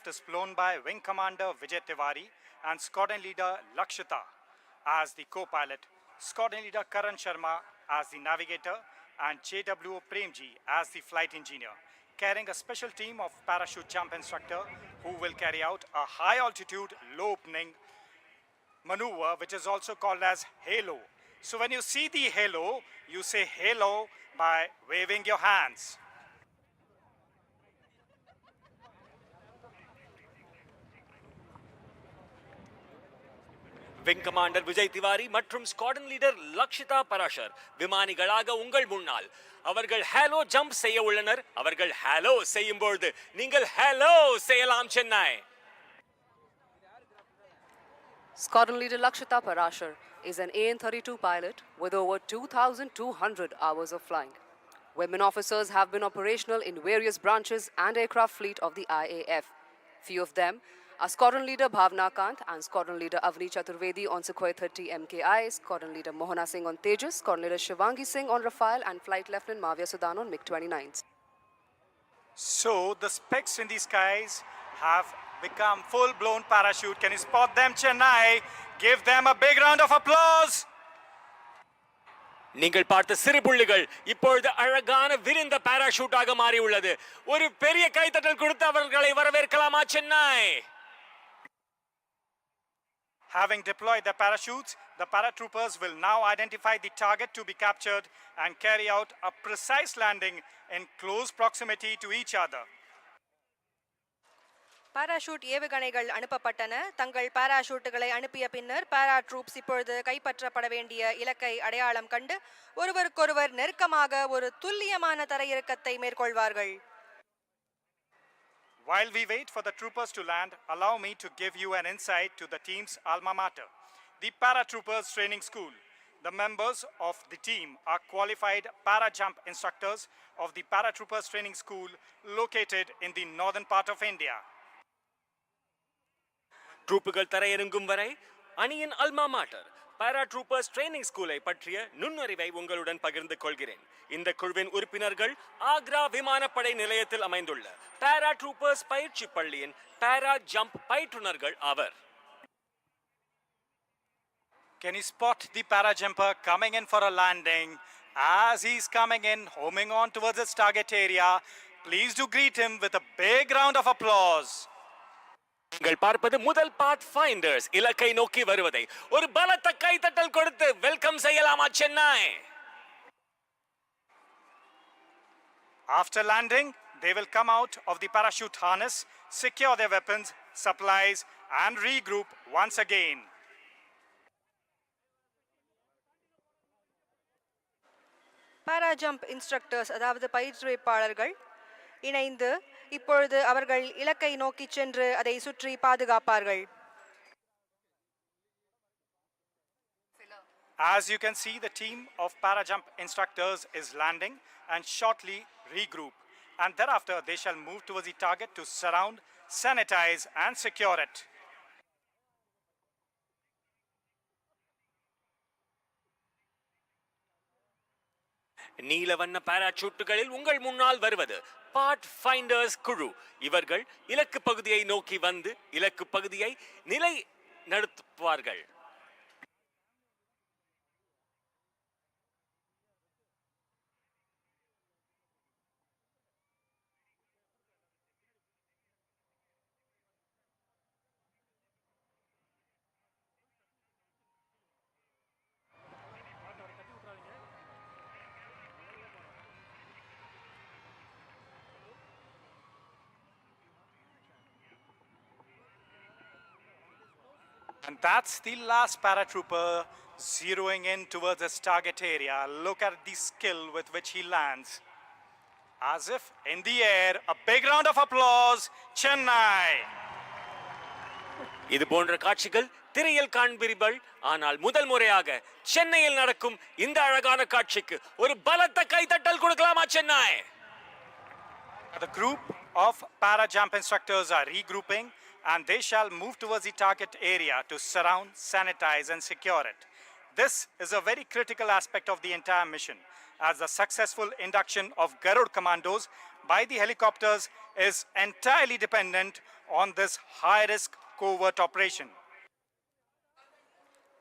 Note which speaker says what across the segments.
Speaker 1: is flown by Wing Commander Vijay Tiwari and Squadron Leader Lakshita as the co-pilot, Squadron Leader Karan Sharma as the navigator, and JWO Premji as the flight engineer, carrying a special team of parachute jump instructor who will carry out a high-altitude, low-opening maneuver, which is also called as halo. So when you see the halo, you say halo by waving your hands.
Speaker 2: Wing commander Vijay Tiwari மற்றும் squadron leader Lakshitha Parashar விமானிகளாக உங்கள் முன்னால் அவர்கள் Halo jump செய்ய உள்ளனர். அவர்கள் Halo செய்யும் பொழுது நீங்கள் ஹேலோ செய்யலாம் Chennai.
Speaker 3: Squadron Leader Lakshita Parashar is an AN-32 pilot with over 2,200 hours of flying. Women officers have been operational in various branches and aircraft fleet of the IAF. Few of them are Squadron Leader Bhavna Kant and Squadron Leader Avni Chaturvedi on Sukhoi 30 MKI, Squadron Leader Mohana Singh on Tejas, Squadron Leader Shivangi Singh on Rafale, and Flight Lieutenant Mavya Sudan on MiG-29s.
Speaker 1: So the specks in the skies have become full-blown parachute. Can you spot them, Chennai? Give them a big round of applause.
Speaker 2: நீங்கள் பார்த்த சிறு புள்ளிகள் இப்பொழுது அழகான விரிந்த பாராஷூட்டாக மாறி உள்ளது. ஒரு பெரிய கைத்தட்டல் கொடுத்து அவர்களை வரவேற்கலாமா Chennai?
Speaker 1: Having deployed their parachutes, the paratroopers will now identify the target to be captured and carry out a precise landing in close proximity to each other.
Speaker 4: Parachute ஏவுகணைகள் அனுப்பப்பட்டன. தங்கள் பாராஷூட்டுகளை அனுப்பிய பின்னர் பாராட்ரூப்ஸ் இப்பொழுது கைப்பற்றப்பட வேண்டிய இலக்கை அடையாளம் கண்டு ஒருவருக்கொருவர் நெருக்கமாக ஒரு துல்லியமான தரையிறக்கத்தை மேற்கொள்வார்கள்.
Speaker 1: While we wait for the troopers to land, allow me to give you an insight to the team's alma mater, the Paratroopers Training School. The members of the team are qualified para-jump instructors of the Paratroopers Training School located in the northern part of India.
Speaker 2: ட்ரூப்புகள் தரையிறங்கும் வரை அணியின் அல்மா மாட்டர் பாராட்ரூப்பர்ஸ் training ஸ்கூலை பற்றிய நுண்ணறிவை உங்களுடன் பகிர்ந்து கொள்கிறேன். இந்த குழுவின் உறுப்பினர்கள் ஆக்ரா விமானப்படை நிலையத்தில் அமைந்துள்ள பாராட்ரூப்பர்ஸ் பயிற்சி பள்ளியின் பாரா ஜம்ப் பயிற்றுனர்கள் ஆவர்.
Speaker 1: Can you spot the para-jumper coming in for a landing? As he's coming in, homing on towards his target area, please do greet him with a big round of applause.
Speaker 2: நீங்கள் பார்ப்பது முதல் பாத் finders இலக்கை நோக்கி வருவதை ஒரு பலத்த கைத்தட்டல் கொடுத்து வெல்கம் செய்யலாமா Chennai?
Speaker 1: After landing, they will come out of the parachute harness, secure their weapons, supplies, and regroup once again.
Speaker 4: Para jump instructors அதாவது பயிற்றுவிப்பாளர்கள் இணைந்து இப்பொழுது அவர்கள் இலக்கை நோக்கி சென்று அதை சுற்றி பாதுகாப்பார்கள்.
Speaker 1: As you can see, the team of para-jump instructors is landing and shortly regroup. And thereafter, they shall move towards the target to surround, sanitize, and secure it.
Speaker 2: நீலவண்ண பாராசூட்டுகளில் உங்கள் முன்னால் வருவது பாத் ஃபைண்டர்ஸ் குழு. இவர்கள் இலக்கு பகுதியை நோக்கி வந்து இலக்கு பகுதியை நிலை நடத்துவார்கள்.
Speaker 1: And that's the last paratrooper zeroing in towards his target area. Look at the skill with which he lands. As if in the air, a big round of applause, Chennai.
Speaker 2: இது போன்ற காட்சிகள் திரையில் காண்பீர்கள். ஆனால் முதல் முறையாக சென்னையில் நடக்கும் இந்த அழகான காட்சிக்கு ஒரு பலத்த கைத்தட்டல் கொடுக்கலாமா Chennai?
Speaker 1: The group of para-jump instructors are regrouping and they shall move towards the target area to surround, sanitize, and secure it. This is a very critical aspect of the entire mission, as the successful induction of Garud Commandos by the helicopters is entirely dependent on this high-risk covert operation.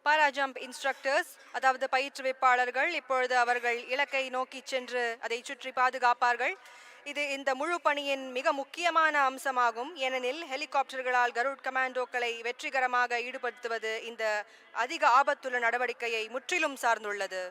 Speaker 4: Para jump instructors அதாவது பயிற்றுவிப்பாளர்கள் இப்பொழுது அவர்கள் இலக்கை நோக்கி சென்று அதை சுற்றி பாதுகாப்பார்கள். இது இந்த முழு பணியின் மிக முக்கியமான அம்சமாகும். ஏனெனில் ஹெலிகாப்டர்களால் கருட் கமாண்டோக்களை வெற்றிகரமாக ஈடுபடுத்துவது இந்த அதிக ஆபத்துள்ள நடவடிக்கையை முற்றிலும் சார்ந்துள்ளது.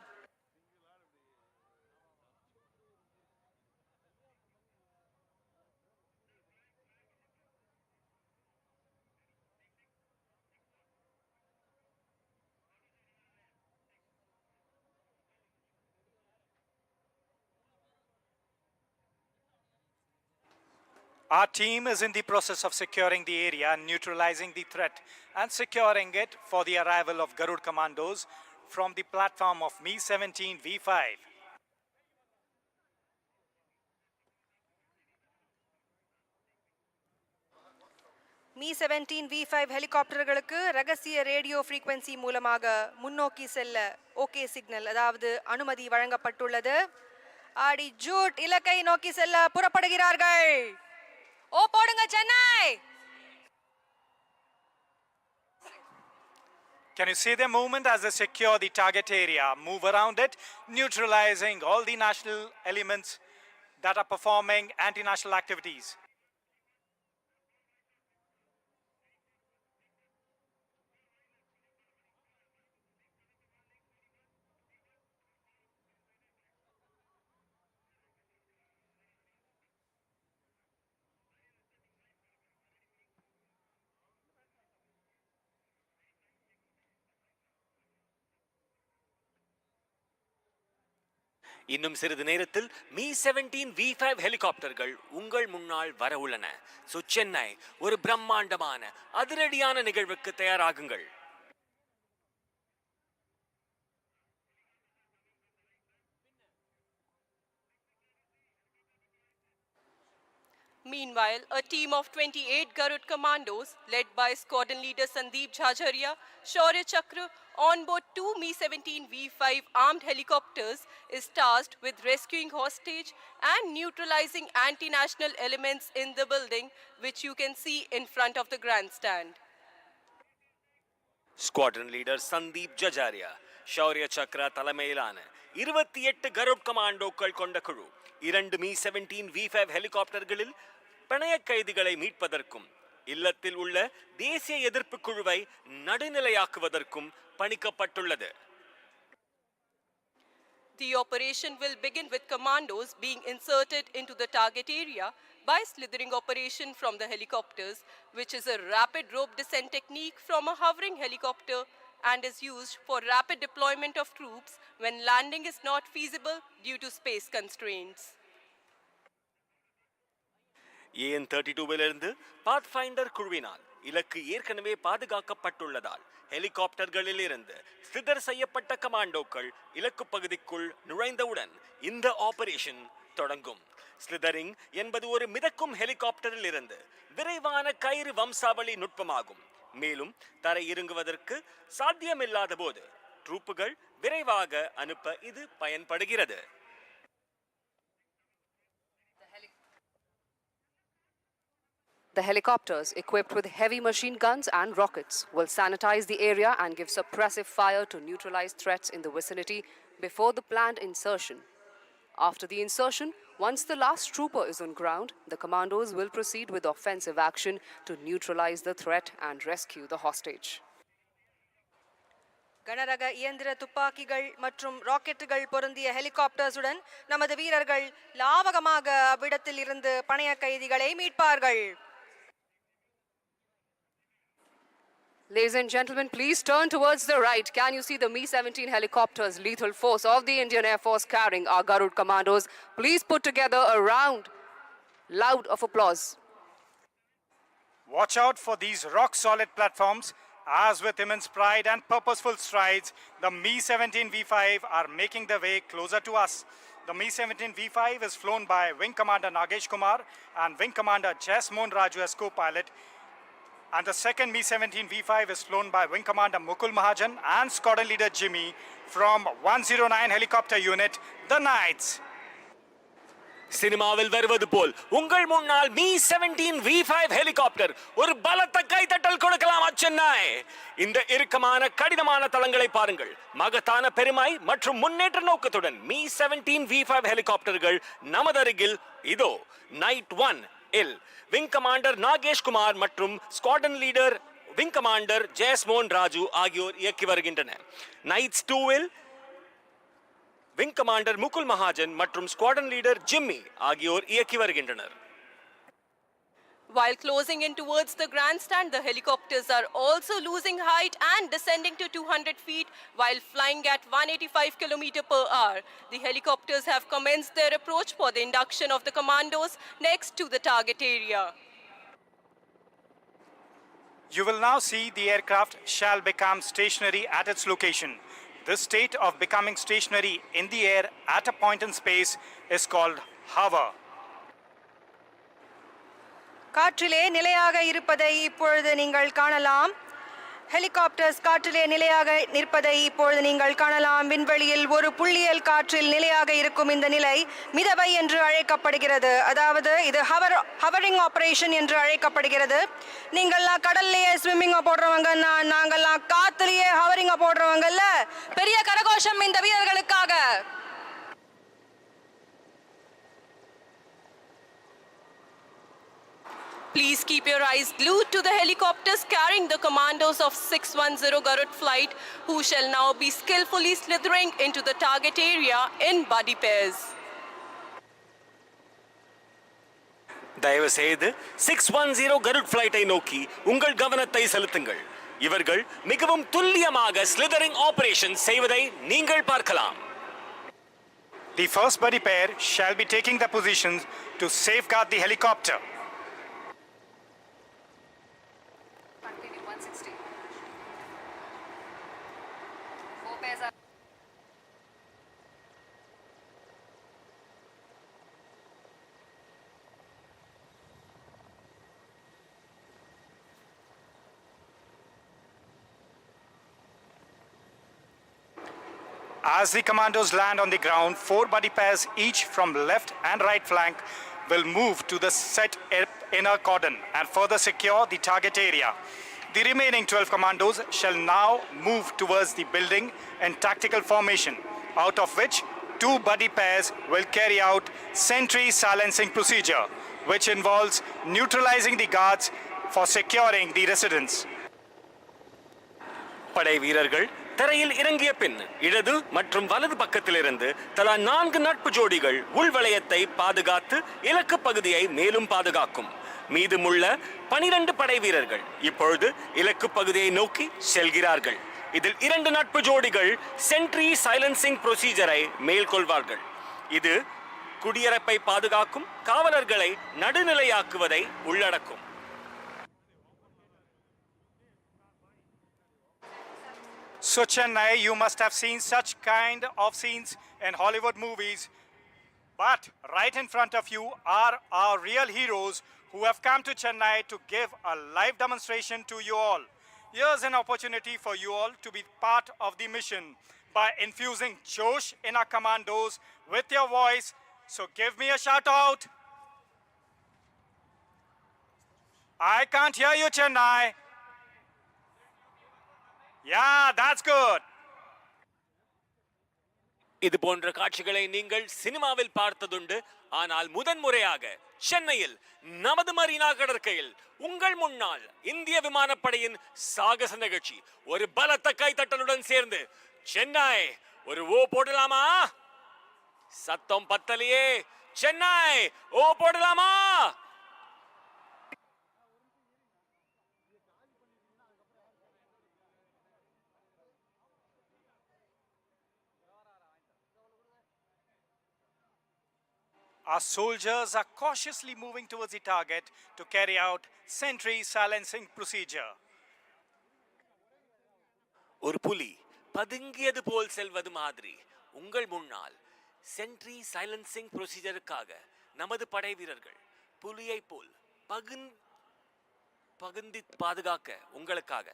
Speaker 1: Our team is in the process of securing the area, neutralizing the threat and securing it for the arrival of Garud Commandos from the platform of Mi-17 V5.
Speaker 4: Mi-17 V5 ஹெலிகாப்டர்களுக்கு ரகசிய ரேடியோ ஃப்ரீக்வென்சி மூலமாக முன்னோக்கி செல்ல okay signal அதாவது அனுமதி வழங்கப்பட்டுள்ளது. ஆடி Jude இலக்கை நோக்கி செல்ல புறப்படுகிறார்கள். ஓ போடுங்க Chennai.
Speaker 1: Can you see their movement as they secure the target area, move around it, neutralizing all the national elements that are performing anti-national activities?
Speaker 2: இன்னும் சிறிது நேரத்தில் Mi-17 V5 ஹெலிகாப்டர்கள் உங்கள் முன்னால் வர உள்ளன. சோ சென்னை ஒரு பிரம்மாண்டமான அதிரடியான நிகழ்வுக்கு தயாராகுங்கள்.
Speaker 5: Meanwhile, a team of 28 Garud Commandos, led by Squadron Leader Sandeep Jhajaria, Shaurya Chakra, on board two Mi-17 V5 armed helicopters, is tasked with rescuing hostage and neutralizing anti-national elements in the building, which you can see in front of the grandstand.
Speaker 2: Squadron leader Sandeep Jajaria, Shaurya Chakra தலைமையிலான 28 கருட் கமாண்டோக்கள் கொண்ட குழு 2 Mi-17 V5 ஹெலிகாப்டர்களில் பிணைய கைதிகளை மீட்பதற்கும் இல்லத்தில் உள்ள தேசிய எதிர்ப்பு குழுவை நடுநிலையாக்குவதற்கும் பணிக்கப்பட்டுள்ளது.
Speaker 5: The operation will begin with commandos being inserted into the target area by slithering operation from the helicopters, which is a rapid rope descent technique from a hovering helicopter and is used for rapid deployment of troops when landing is not feasible due to space constraints.
Speaker 2: AN-32விலிருந்து pathfinder குழுவினால் இலக்கு ஏற்கனவே பாதுகாக்கப்பட்டுள்ளதால் ஹெலிகாப்டர்களில் இருந்து slither செய்யப்பட்ட கமாண்டோக்கள் இலக்கு பகுதிக்குள் நுழைந்தவுடன் இந்த operation தொடங்கும். ஸ்லிதரிங் என்பது ஒரு மிதக்கும் ஹெலிகாப்டரில் இருந்து விரைவான கயிறு வம்சாவளி நுட்பமாகும். மேலும் தரை இறங்குவதற்கு சாத்தியமில்லாத போது ட்ரூப்புகள் விரைவாக அனுப்ப இது பயன்படுகிறது.
Speaker 3: The helicopters, equipped with heavy machine guns and rockets, will sanitize the area and give suppressive fire to neutralize threats in the vicinity before the planned insertion. After the insertion, once the last trooper is on ground, the commandos will proceed with offensive action to neutralize the threat and rescue the hostage.
Speaker 4: கனரக இயந்திர துப்பாக்கிகள் மற்றும் ராக்கெட்டுகள் பொருந்திய ஹெலிகாப்டர்ஸுடன் நமது வீரர்கள் லாவகமாக அவ்விடத்தில் இருந்து பணைய கைதிகளை மீட்பார்கள்.
Speaker 3: Ladies and gentlemen, please turn towards the right. Can you see the Mi-17 helicopters, lethal force of the Indian Air Force carrying our Garud Commandos? Please put together a round, loud of applause.
Speaker 1: Watch out for these rock-solid platforms. As with immense pride and purposeful strides, the Mi-17 V5 are making their way closer to us. The Mi-17 V5 is flown by Wing Commander Nagesh Kumar and Wing Commander Jess Mohan Raju as co-pilot. And the second Mi-17 V5 is flown by Wing Commander Mukul Mahajan and Squadron Leader Jimmy from 109 Helicopter Unit, the Knights.
Speaker 2: சினிமாவில் வருவது போல் உங்கள் முன்னால் me 17 V5 helicopter ஒரு பலத்த கைத்தட்டல் கொடுக்கலாம் சென்னை. இந்த இறுக்கமான கடினமான தளங்களை பாருங்கள். மகத்தான பெருமை மற்றும் முன்னேற்ற நோக்கத்துடன் மீ 17 V5 ஹெலிகாப்டர்கள் நமது அருகில் இதோ. நைட் 1 இல் விங் கமாண்டர் நாகேஷ் குமார் மற்றும் squadron leader wing commander Jayasmohan Raju ஆகியோர் இயக்கி வருகின்றனர். நைட்ஸ் 2 இல் விங் கமாண்டர் முகுல் மகாஜன் மற்றும் ஸ்குவாட்ரன் லீடர் ஜிம்மி ஆகியோர் இயக்கி வருகின்றனர்.
Speaker 5: While closing in towards the grandstand, the helicopters are also losing height and descending to 200 feet while flying at 185 km per hour. The helicopters have commenced their approach for the induction of the commandos next to the target area.
Speaker 1: You will now see the aircraft shall become stationary at its location. This state of becoming stationary in the air at a point in space is called hover.
Speaker 4: காற்றிலே நிலையாக இருப்பதை இப்பொழுது நீங்கள் காணலாம். Helicopters காற்றிலே நிலையாக நிற்பதை இப்பொழுது நீங்கள் காணலாம். விண்வெளியில் ஒரு புள்ளியியல் காற்றில் நிலையாக இருக்கும் இந்த நிலை மிதவை என்று அழைக்கப்படுகிறது. அதாவது இது ஹவரிங் ஆபரேஷன் என்று அழைக்கப்படுகிறது. நீங்கள்லாம் கடல்லையே ஸ்விம்மிங்கை போடுறவங்க, நாங்கள்லாம் காத்துலேயே ஹவரிங்கை போடுறவங்கல்ல. பெரிய கரகோஷம் இந்த வீரர்களுக்காக.
Speaker 5: Please keep your eyes glued to the helicopters carrying the commandos of 610 Garud flight, who shall now be skillfully slithering into the target area in buddy pairs.
Speaker 2: தயவு செய்து 610 கருட் ஃபிளைட்டை நோக்கி உங்கள் கவனத்தை செலுத்துங்கள். இவர்கள் மிகவும் துல்லியமாக ஸ்லிதரிங் ஆபரேஷன் செய்வதை நீங்கள் பார்க்கலாம்.
Speaker 1: The first buddy pair shall be taking the positions to safeguard the helicopter.
Speaker 3: Continue 160. 4 pairs are
Speaker 1: As the commandos land on the ground, 4 buddy pairs each from left and right flank will move to the set inner cordon and further secure the target area. The remaining 12 commandos shall now move towards the building in tactical formation, out of which 2 buddy pairs will carry out sentry silencing procedure, which involves neutralizing the guards for securing the residence.
Speaker 2: படை வீரர்கள் தரையில் இறங்கிய பின் இடது மற்றும் வலது பக்கத்திலிருந்து தலா 4 நட்பு ஜோடிகள் உள்வளையத்தை பாதுகாத்து இலக்கு பகுதியை மேலும் பாதுகாக்கும். மீதமுள்ள 12 படை வீரர்கள் இப்பொழுது இலக்கு பகுதியை நோக்கி செல்கிறார்கள். இதில் 2 நட்பு ஜோடிகள் சென்ட்ரி சைலன்சிங் ப்ரொசீஜரை மேற்கொள்வார்கள். இது குடியரப்பை பாதுகாக்கும் காவலர்களை நடுநிலையாக்குவதை உள்ளடக்கும்.
Speaker 1: So Chennai, you must have seen such kind of scenes in Hollywood movies. But right in front of you are our real heroes who have come to Chennai to give a live demonstration to you all. Here's an opportunity for you all to be part of the mission by infusing Josh in our commandos with your voice. So give me a shout out. I can't hear you, Chennai. Yeah, that's good.
Speaker 2: இது போன்ற காட்சிகளை நீங்கள் சினிமாவில் பார்த்ததுண்டு. ஆனால் முதன்முறையாக சென்னையில் நமது Marina கடற்கையில் உங்கள் முன்னால் இந்திய விமானப்படையின் சாகச நிகழ்ச்சி ஒரு பலத்த கைத்தட்டலுடன் சேர்ந்து சென்னை ஒரு ஓ போடலாமா? சத்தம் பத்தலையே. சென்னை ஓ போடலாமா?
Speaker 1: Our soldiers are cautiously moving towards the target to carry out sentry silencing procedure.
Speaker 2: ஒரு புலி பதுங்கியது போல் செல்வது மாதிரி உங்கள் முன்னால் சென்ட்ரி சைலன்சிங் ப்ரொசீஜருக்காக நமது படை வீரர்கள் புலியை போல் பகுந்தி பாதுகாக்க உங்களுக்காக.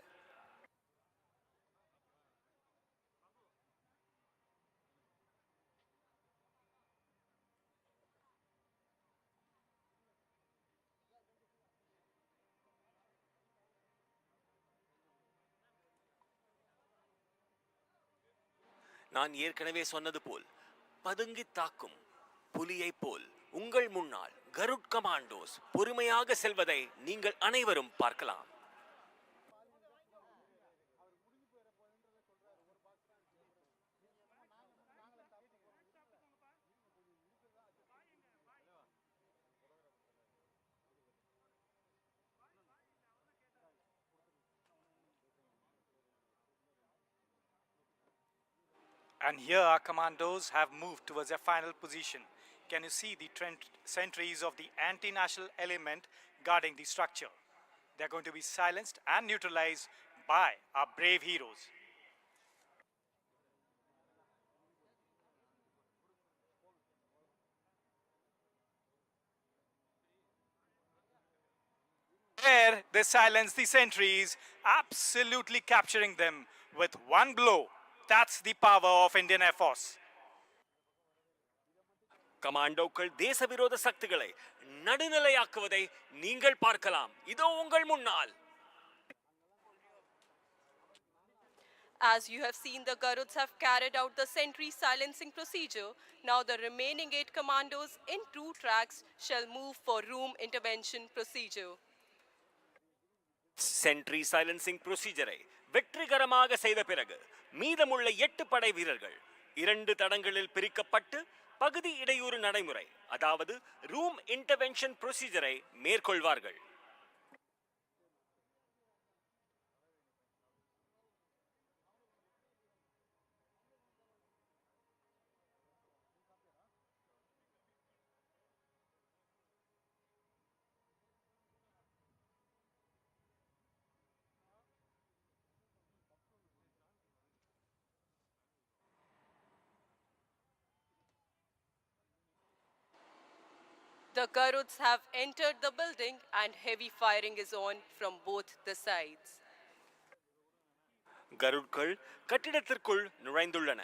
Speaker 2: நான் ஏற்கனவே சொன்னது போல் பதுங்கி தாக்கும் புலியை போல் உங்கள் முன்னால் கருட் கமாண்டோஸ் பொறுமையாக செல்வதை நீங்கள் அனைவரும் பார்க்கலாம்.
Speaker 1: And here our commandos have moved towards their final position. Can you see the sentries of the anti-national element guarding the structure? They are going to be silenced and neutralized by our brave heroes. There they silence the sentries, absolutely capturing them with one blow. That's the power of Indian Air Force.
Speaker 2: கமாண்டோக்கள் தேச விரோத சக்திகளை நடுநிலையாக்குவதை நீங்கள் பார்க்கலாம். இதோ உங்கள் முன்னால்.
Speaker 5: As you have seen, the Garuds have carried out the sentry silencing procedure. Now the remaining 8 commandos in 2 tracks shall move for room intervention procedure.
Speaker 2: Sentry silencing ப்ரொசீஜரை வெற்றிகரமாக செய்த பிறகு மீதமுள்ள 8 படை வீரர்கள் 2 தடங்களில் பிரிக்கப்பட்டு பகுதி இடையூறு நடைமுறை, அதாவது ரூம் இன்டர்வென்ஷன் ப்ரொசீஜரை மேற்கொள்வார்கள்.
Speaker 5: The Garuds have entered the building and heavy firing is on from both the sides.
Speaker 2: கருட்கள் கட்டிடத்திற்குள் நுழைந்துள்ளன.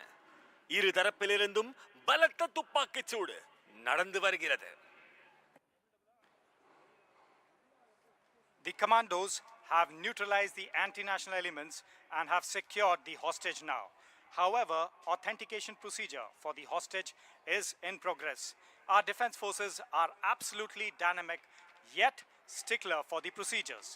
Speaker 2: இரு தரப்பிலிருந்தும் பலத்த துப்பாக்கிச் சூடு நடந்து வருகிறது.
Speaker 1: The commandos have neutralized the anti-national elements and have secured the hostage now. However, authentication procedure for the hostage is in progress. Our defense forces are absolutely dynamic, yet stickler for the procedures.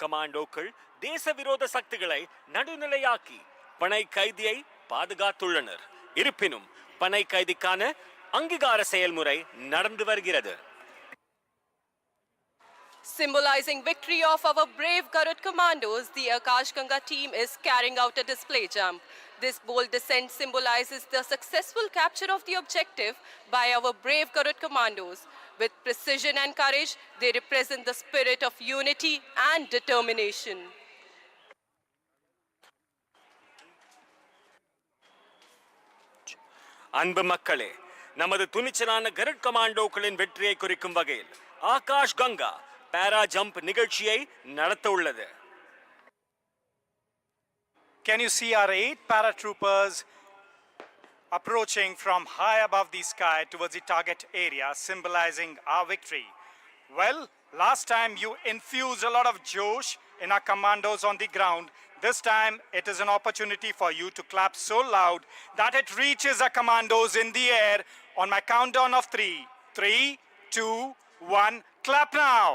Speaker 2: கமாண்டோக்கள் தேச விரோத சக்திகளை நடுநிலையாக்கி பனை கைதியை பாதுகாத்துள்ளனர். இருப்பினும் பனை கைதிக்கான அங்கீகார செயல்முறை நடந்து வருகிறது.
Speaker 5: Symbolizing victory of our brave Garud Commandos, the Akash Ganga team is carrying out a display jump. This bold descent symbolizes the successful capture of the objective by our brave Garud Commandos. With precision and courage, they represent the spirit of unity and determination.
Speaker 2: அன்பு மக்களே, நமது துணிச்சலான கருட் கமாண்டோக்களின் வெற்றியை குறிக்கும் வகையில் ஆகாஷ் கங்கா பாரா jump நிகழ்ச்சியை நடத்த உள்ளது.
Speaker 1: Can you see our 8 paratroopers approaching from high above the sky towards the target area, symbolizing our victory? Well, last time you infused a lot of josh in our commandos on the ground. This time it is an opportunity for you to clap so loud that it reaches our commandos in the air on my countdown of 3. 3, 2, 1, clap now!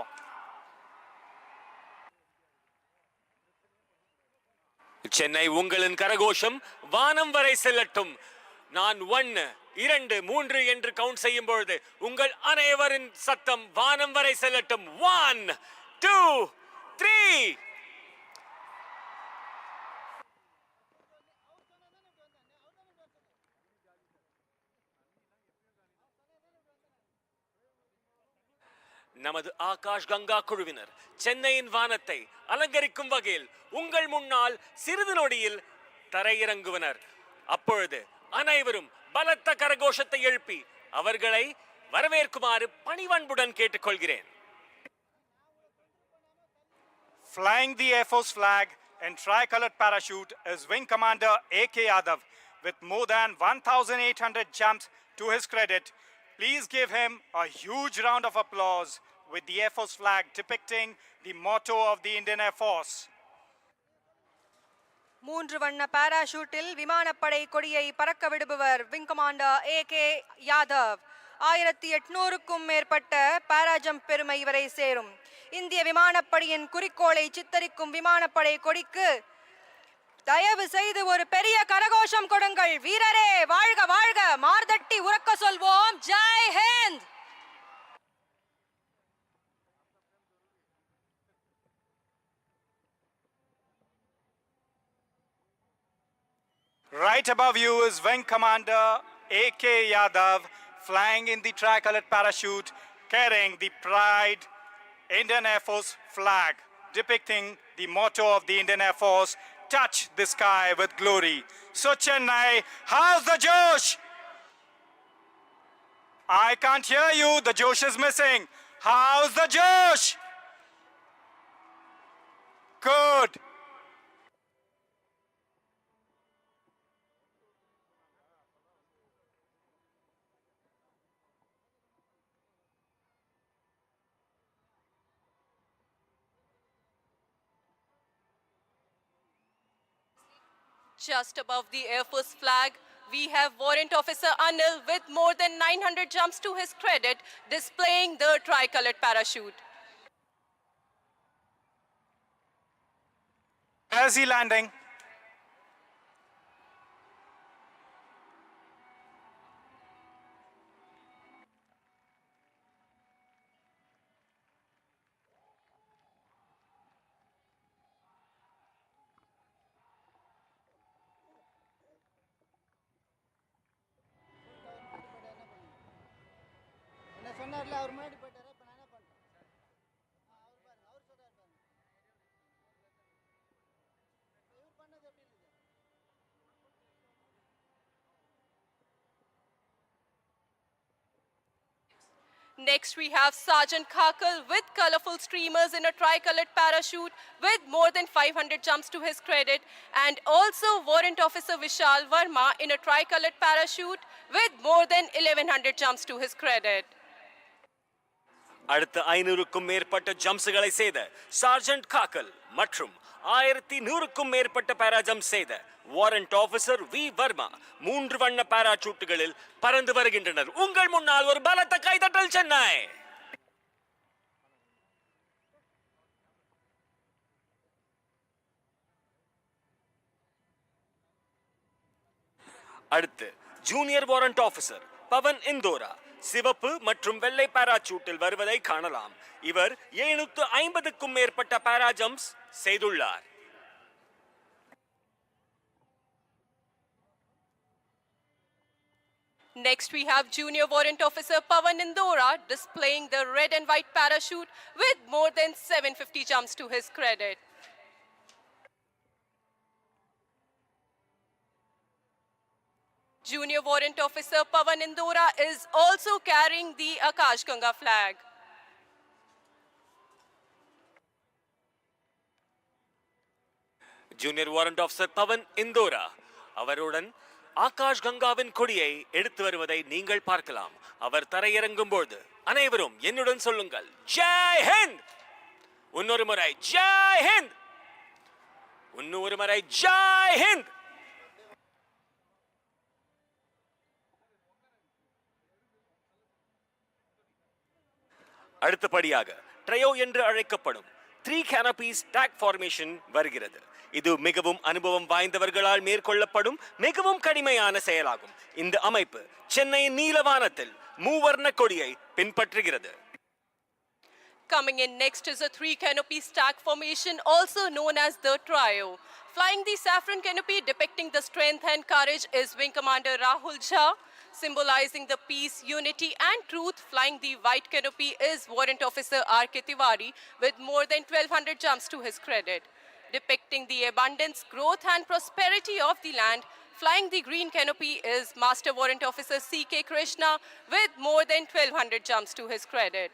Speaker 2: Chennai உங்களின் கரகோஷம் வானம் வரை செல்லட்டும். நான் 1, 2, 3 என்று count செய்யும் பொழுது உங்கள் அனைவரின் சத்தம் வானம் வரை செல்லட்டும். 1, 2, 3. நமது ஆகாஷ் கங்கா குழுவினர் சென்னையின் வானத்தை அலங்கரிக்கும் வகையில் உங்கள் முன்னால் சிறிது நொடியில் தரையிறங்குவனர். அப்பொழுது அனைவரும் பலத்த கரகோஷத்தை எழுப்பி அவர்களை வரவேற்குமாறு பணிவன்புடன் கேட்டுக்கொள்கிறேன்.
Speaker 1: Flying the Air Force flag in tricolored parachute is Wing Commander A.K. Yadav with more than 1,800 jumps to his credit. Please give him a huge round of applause with the Air Force flag depicting the motto of the Indian Air Force.
Speaker 4: மூன்று வண்ண பாராஷூட்டில் விமானப்படை கொடியை பறக்க விடுபவர் wing commander AK Yadav. 1800க்கும் மேற்பட்ட பாராஜம்ப் பெருமை இவரை சேரும். இந்திய விமானப்படையின் குறிக்கோளை சித்தரிக்கும் விமானப்படை கொடிக்கு தயவு செய்து ஒரு பெரிய கரகோஷம் கொடுங்கள். வீரரே வாழ்க வாழ்க, மார்தட்டி உறக்க சொல்வோம் Jai Hind.
Speaker 1: Right above you is Wing Commander A.K. Yadav flying in the tricolored parachute carrying the Pride Indian Air Force flag depicting the motto of the Indian Air Force, touch the sky with glory. So Chennai, how's the Josh? I can't hear you, the Josh is missing. How's the Josh? Good.
Speaker 5: Just above the Air Force flag, we have Warrant Officer Anil with more than 900 jumps to his credit, displaying the tricolored parachute.
Speaker 1: Where's he landing?
Speaker 6: சொன்னார்ல அவர் முன்னாடி போயிட்டாரு. இப்போ நான் என்ன பண்ணுறேன்? அவர் பாருங்க, அவர் சொல்றாரு பாருங்க. இவர் பண்ணது எப்படி இருக்குது?
Speaker 5: Next, we have Sergeant Khakal with colorful streamers in a tricolored parachute with more than 500 jumps to his credit, and also Warrant Officer Vishal Verma in a tricolored parachute with more than 1100 jumps to his credit.
Speaker 2: அடுத்த 500க்கும் மேற்பட்ட ஜம்ப்ஸ்களை செய்த sergeant Gaggal மற்றும் 1100க்கும் மேற்பட்ட பாராஜம்ப் செய்த warrant officer we Verma 3 வண்ண பாராசூட்டுகளில் பறந்து வருகின்றனர். உங்கள் முன்னால் ஒரு பலத்த கைதட்டல் சென்னை. அடுத்து ஜூனியர் வாரண்ட் ஆபீசர் பவன் இந்தோரா சிவப்பு மற்றும் வெள்ளை பாராசூட்டில் வருவதை காணலாம். இவர் 750க்கும் மேற்பட்ட பாராஜம்ப்ஸ் செய்துள்ளார்.
Speaker 5: Next, we have Junior Warrant Officer Pavan Indora displaying the red and white parachute with more than 750 jumps to his credit. Junior Warrant Officer Pavan Indora is also carrying the Akash Ganga flag.
Speaker 2: Junior warrant officer Pawan Indora அவருடன் ஆகாஷ் கங்காவின் கொடியை எடுத்து வருவதை நீங்கள் பார்க்கலாம். அவர் தரையிறங்கும் போது அனைவரும் என்னுடன் சொல்லுங்கள் ஜெய் ஹிந்த். இன்னொரு முறை ஜெய் ஹிந்த். இன்னொரு முறை ஜெய் ஹிந்த். அடுத்தபடியாக ட்ரையோ என்று அழைக்கப்படும் 3 canopies stack formation வருகிறது. இது மிகவும் அனுபவம் வாய்ந்தவர்களால் மேற்கொள்ளப்படும் மிகவும் கடிமையான செயலாகும். இந்த அமைப்பு சென்னை நீலவானத்தில் மூவர்ண கொடியை பின்பற்றுகிறது.
Speaker 5: Coming in next is a 3 canopy stack formation, also known as the trio. Flying the saffron canopy depicting the strength and courage is Wing Commander Rahul Jha. Symbolizing the peace, unity and truth, flying the white canopy is Warrant Officer R.K. Tiwari with more than 1200 jumps to his credit. Depicting the abundance, growth and prosperity of the land, flying the green canopy is Master Warrant Officer C.K. Krishna with more than 1200 jumps to his credit.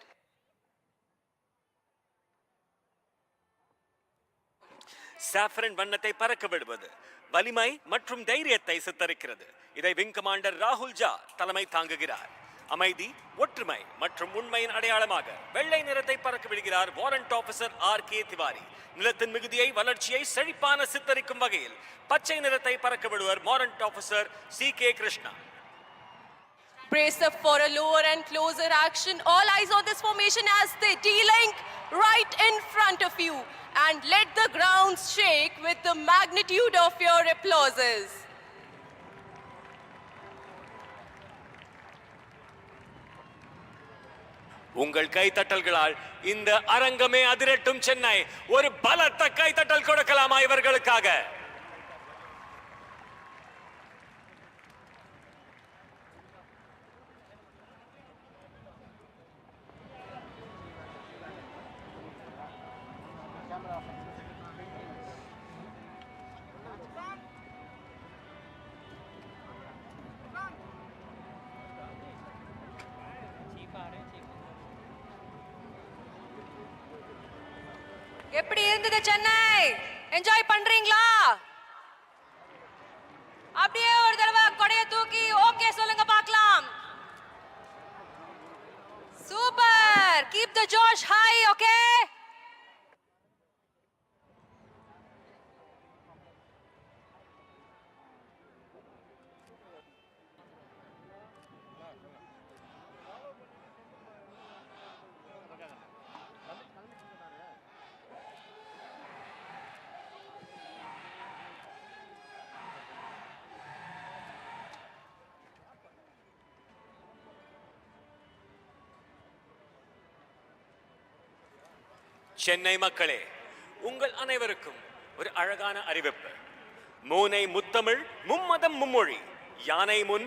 Speaker 2: Saffron வண்ணத்தை பறக்க விடுவது வலிமை மற்றும் தைரியத்தை சித்தரிக்கிறது. இதை wing commander ராகுல் ஜா தலைமை தாங்குகிறார். அமைதி, ஒற்றுமை மற்றும் உண்மையின் அடையாளமாக வெள்ளை நிறத்தை பறக்க விடுகிறார் வாரண்ட் ஆபீசர் RK திவாரி. நிலத்தின் மிகுதியை, வளர்ச்சியை செழிப்பான சித்தரிக்கும் வகையில் பச்சை நிறத்தை பறக்க விடுவர் warrant officer CK Krishna.
Speaker 5: Brace up for a lower and closer action. All eyes on this formation as they D-link right in front of you. And let the ground shake with the magnitude of your applauses.
Speaker 2: உங்கள் கைத்தட்டல்களால் இந்த அரங்கமே அதிரட்டும். சென்னை ஒரு பலத்த கைத்தட்டல் கொடுக்கலாமா இவர்களுக்காக?
Speaker 4: எப்படி இருந்தது Chennai? Enjoy பண்றீங்களா? அப்படியே ஒரு தடவை கொடைய தூக்கி ஓகே சொல்லுங்க பார்க்கலாம். Super. Keep the Josh high. Okay.
Speaker 2: Chennai மக்களே, உங்கள் அனைவருக்கும் ஒரு அழகான அறிவிப்பு. மூனை முத்தமிழ், மும்மதம் மும்மொழி, யானை முன்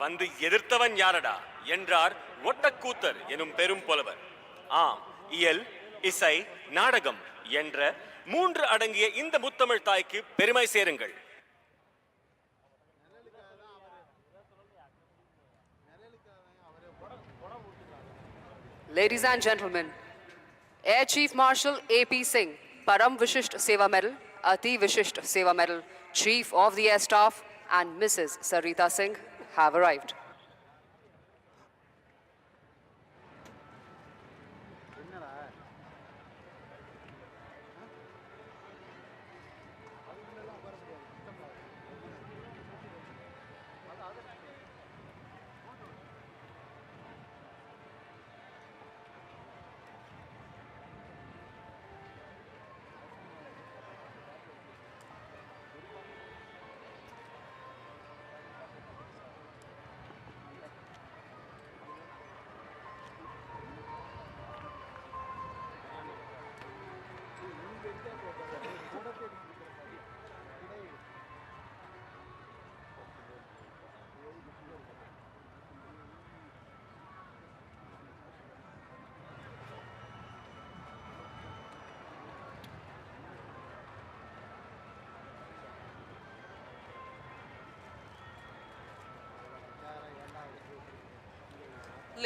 Speaker 2: வந்து எதிர்த்தவன் யாரடா என்றார் ஒட்டக்கூத்தர் எனும் பெரும் புலவர். ஆம், இயல், இசை, நாடகம் என்ற 3 அடங்கிய இந்த முத்தமிழ் தாய்க்கு பெருமை சேருங்கள்.
Speaker 3: Ladies and gentlemen, Air Chief Marshal AP Singh, Param Vishisht Seva Medal, Ati Vishisht Seva Medal, Chief of the Air Staff and Mrs. Sarita Singh have arrived.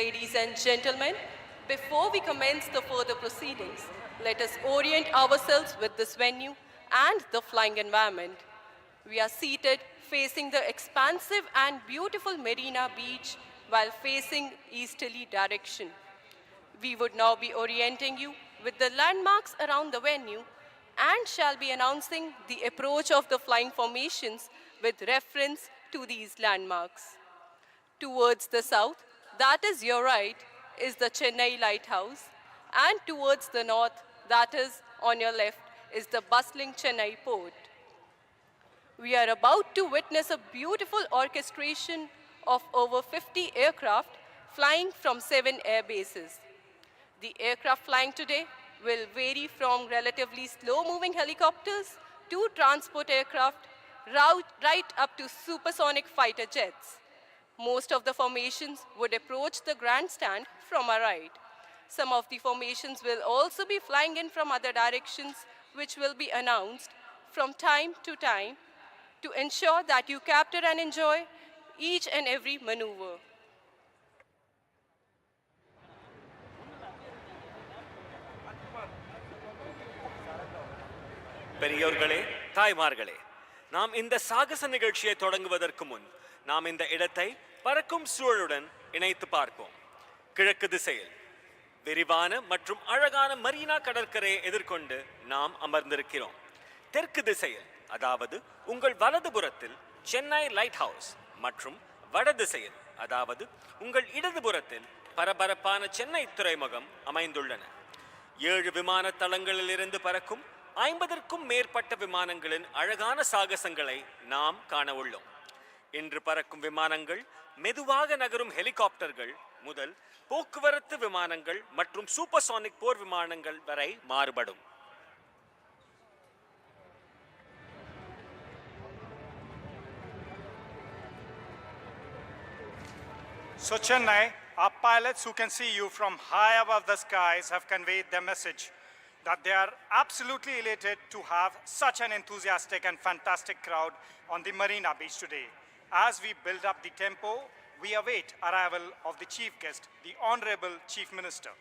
Speaker 5: Ladies and gentlemen, before we commence the further proceedings, let us orient ourselves with this venue and the flying environment. We are seated facing the expansive and beautiful Marina beach while facing easterly direction. We would now be orienting you with the landmarks around the venue and shall be announcing the approach of the flying formations with reference to these landmarks. Towards the south, that is your right, is the Chennai lighthouse, and towards the north, that is on your left, is the bustling Chennai port. We are about to witness a beautiful orchestration of over 50 aircraft flying from 7 air bases. The aircraft flying today will vary from relatively slow-moving helicopters to transport aircraft right up to supersonic fighter jets. Most of the formations would approach the grandstand from our right. Some of the formations will also be flying in from other directions, which will be announced from time to time to ensure that you capture and enjoy each and every maneuver.
Speaker 2: பெரியோர்களே, தாய்மார்களே, நாம் இந்த சாகச நிகழ்ச்சியை தொடங்குவதற்கு முன் நாம் இந்த இடத்தை பறக்கும் சூழலுடன் இணைத்து பார்ப்போம். கிழக்கு திசையில் விரிவான மற்றும் அழகான மரீனா கடற்கரையை எதிர்கொண்டு நாம் அமர்ந்திருக்கிறோம். தெற்கு திசையில், அதாவது உங்கள் வலதுபுறத்தில் சென்னை லைட் ஹவுஸ் மற்றும் வட திசையில், அதாவது உங்கள் இடதுபுறத்தில் பரபரப்பான சென்னை துறைமுகம் அமைந்துள்ளன. 7 விமான தளங்களிலிருந்து பறக்கும் 50க்கும் மேற்பட்ட விமானங்களின் அழகான சாகசங்களை நாம் காண உள்ளோம். இன்று பறக்கும் விமானங்கள் மெதுவாக நகரும் ஹெலிகாப்டர்கள் முதல் போக்குவரத்து விமானங்கள் மற்றும் சூப்பர்சானிக் போர் விமானங்கள் வரை மாறுபடும்.
Speaker 1: So Chennai, our pilots who can see you from high above the skies have conveyed their message that they are absolutely elated to have such an enthusiastic and fantastic crowd on the Marina beach today. As we build up the tempo, we await arrival of the chief guest, the Honorable Chief Minister.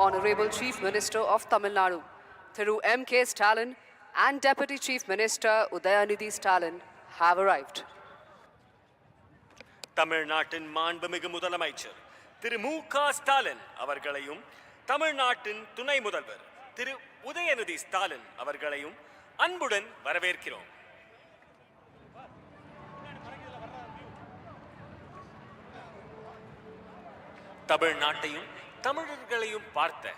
Speaker 3: Honorable Chief Minister of Tamil Nadu, Thiru M.K. Stalin and Deputy Chief Minister Udayanidhi Stalin have arrived.
Speaker 2: தமிழ்நாட்டின் மாண்புமிகு முதலமைச்சர் திரு மு.க. ஸ்டாலின் அவர்களையும் தமிழ்நாட்டின் துணை முதல்வர் திரு உதயநிதி ஸ்டாலின் அவர்களையும் அன்புடன் வரவேற்கிறோம். தமிழ்நாட்டையும் தமிழர்களையும் பார்த்த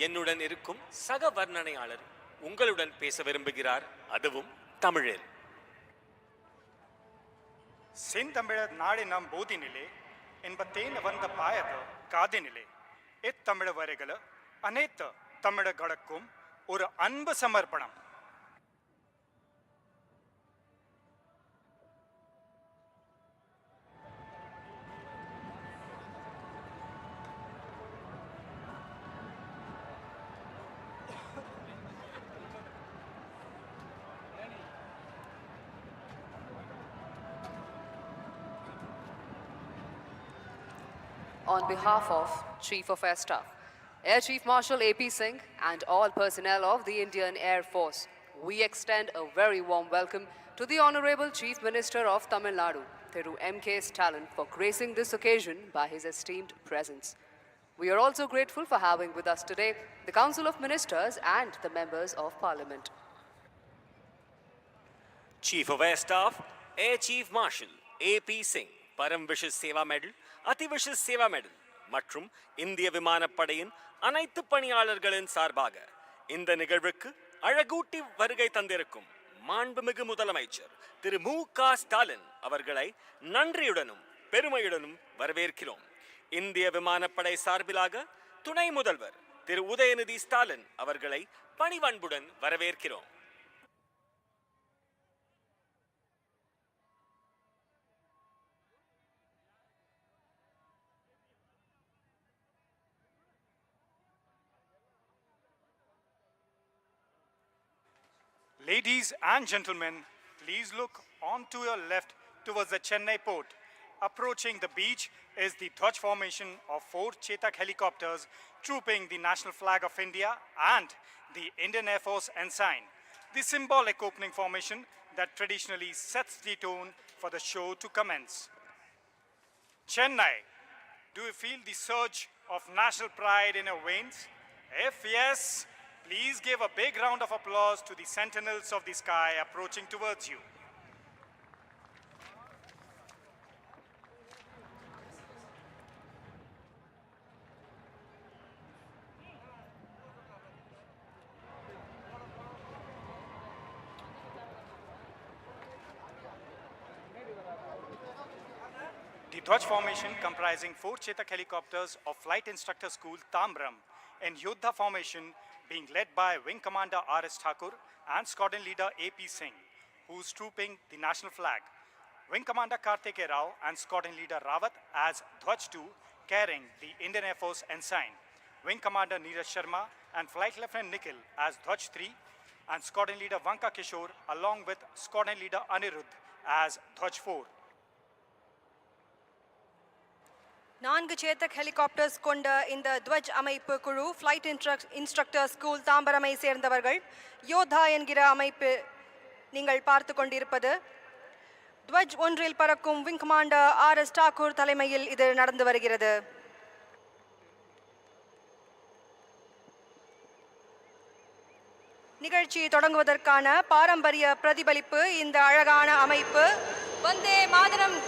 Speaker 2: என்னுடன் இருக்கும் சக வர்ணனையாளர் உங்களுடன் பேச விரும்புகிறார், அதுவும் தமிழில்.
Speaker 1: செந்தமிழர் நாடினம் போதினிலே என்பத்தேன் வந்த பாயது காதினிலே இத்தமிழ் வரிகள அனைத்து தமிழர்களுக்கும் ஒரு அன்பு சமர்ப்பணம்.
Speaker 3: On behalf of Chief of Air Staff, Air Chief Marshal A.P. Singh and all personnel of the Indian Air Force, we extend a very warm welcome to the Honorable Chief Minister of Tamil Nadu, Thiru M.K. Stalin, for gracing this occasion by his esteemed presence. We are also grateful for having with us today the Council of Ministers and the members of Parliament.
Speaker 2: Chief of Air Staff, Air Chief Marshal A.P. Singh, Param Vishis Seva Medal, Ati Vishis Seva Medal மற்றும் இந்திய விமானப்படையின் அனைத்து பணியாளர்களின் சார்பாக இந்த நிகழ்வுக்கு அழகூட்டி வருகை தந்திருக்கும் மாண்புமிகு முதலமைச்சர் திரு மு.க. ஸ்டாலின் அவர்களை நன்றியுடனும் பெருமையுடனும் வரவேற்கிறோம். இந்திய விமானப்படை சார்பிலாக துணை முதல்வர் திரு உதயநிதி ஸ்டாலின் அவர்களை பணிவன்புடன் வரவேற்கிறோம்.
Speaker 1: Ladies and gentlemen, please look on to your left towards the Chennai port. Approaching the beach is the Dwaj formation of 4 Chetak helicopters trooping the national flag of India and the Indian Air Force ensign. The symbolic opening formation that traditionally sets the tone for the show to commence. Chennai, do you feel the surge of national pride in your veins? If yes, please give a big round of applause to the sentinels of the sky approaching towards you. The Dwaj formation comprising 4 Chetak helicopters of Flight Instructor School Tambram in Yodha formation being led by Wing Commander R.S. Thakur and Squadron Leader A.P. Singh, who's trooping the national flag. Wing Commander Karthike Rao and Squadron Leader Rawat as Dwaj 2 carrying the Indian Air Force ensign. Wing Commander Neeraj Sharma and Flight Lieutenant Nikhil as Dwaj 3 and Squadron Leader Vanka Kishore along with Squadron Leader Anirudh as Dwaj 4.
Speaker 4: 4 Chetak helicopters கொண்ட இந்த துவஜ் அமைப்பு குழு flight instructor school தாம்பரமை சேர்ந்தவர்கள். யோதா என்கிற அமைப்பு நீங்கள் பார்த்து கொண்டிருப்பது. துவஜ் ஒன்றில் பறக்கும் விங் கமாண்டர் ஆர்.எஸ். டாக்கூர் தலைமையில் இது நடந்து வருகிறது. நிகழ்ச்சி தொடங்குவதற்கான பாரம்பரிய பிரதிபலிப்பு இந்த அழகான அமைப்பு. வந்தே மாதரம்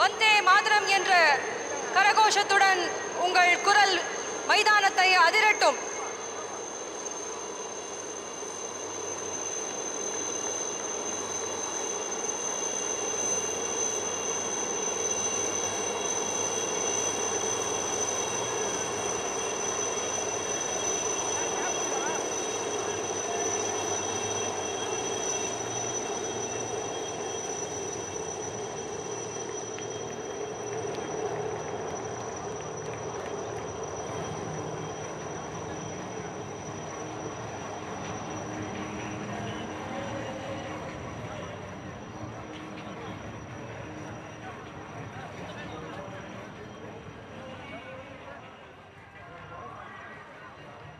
Speaker 4: வந்தே மாதரம் என்ற கரகோஷத்துடன் உங்கள் குரல் மைதானத்தை அதிரட்டும்.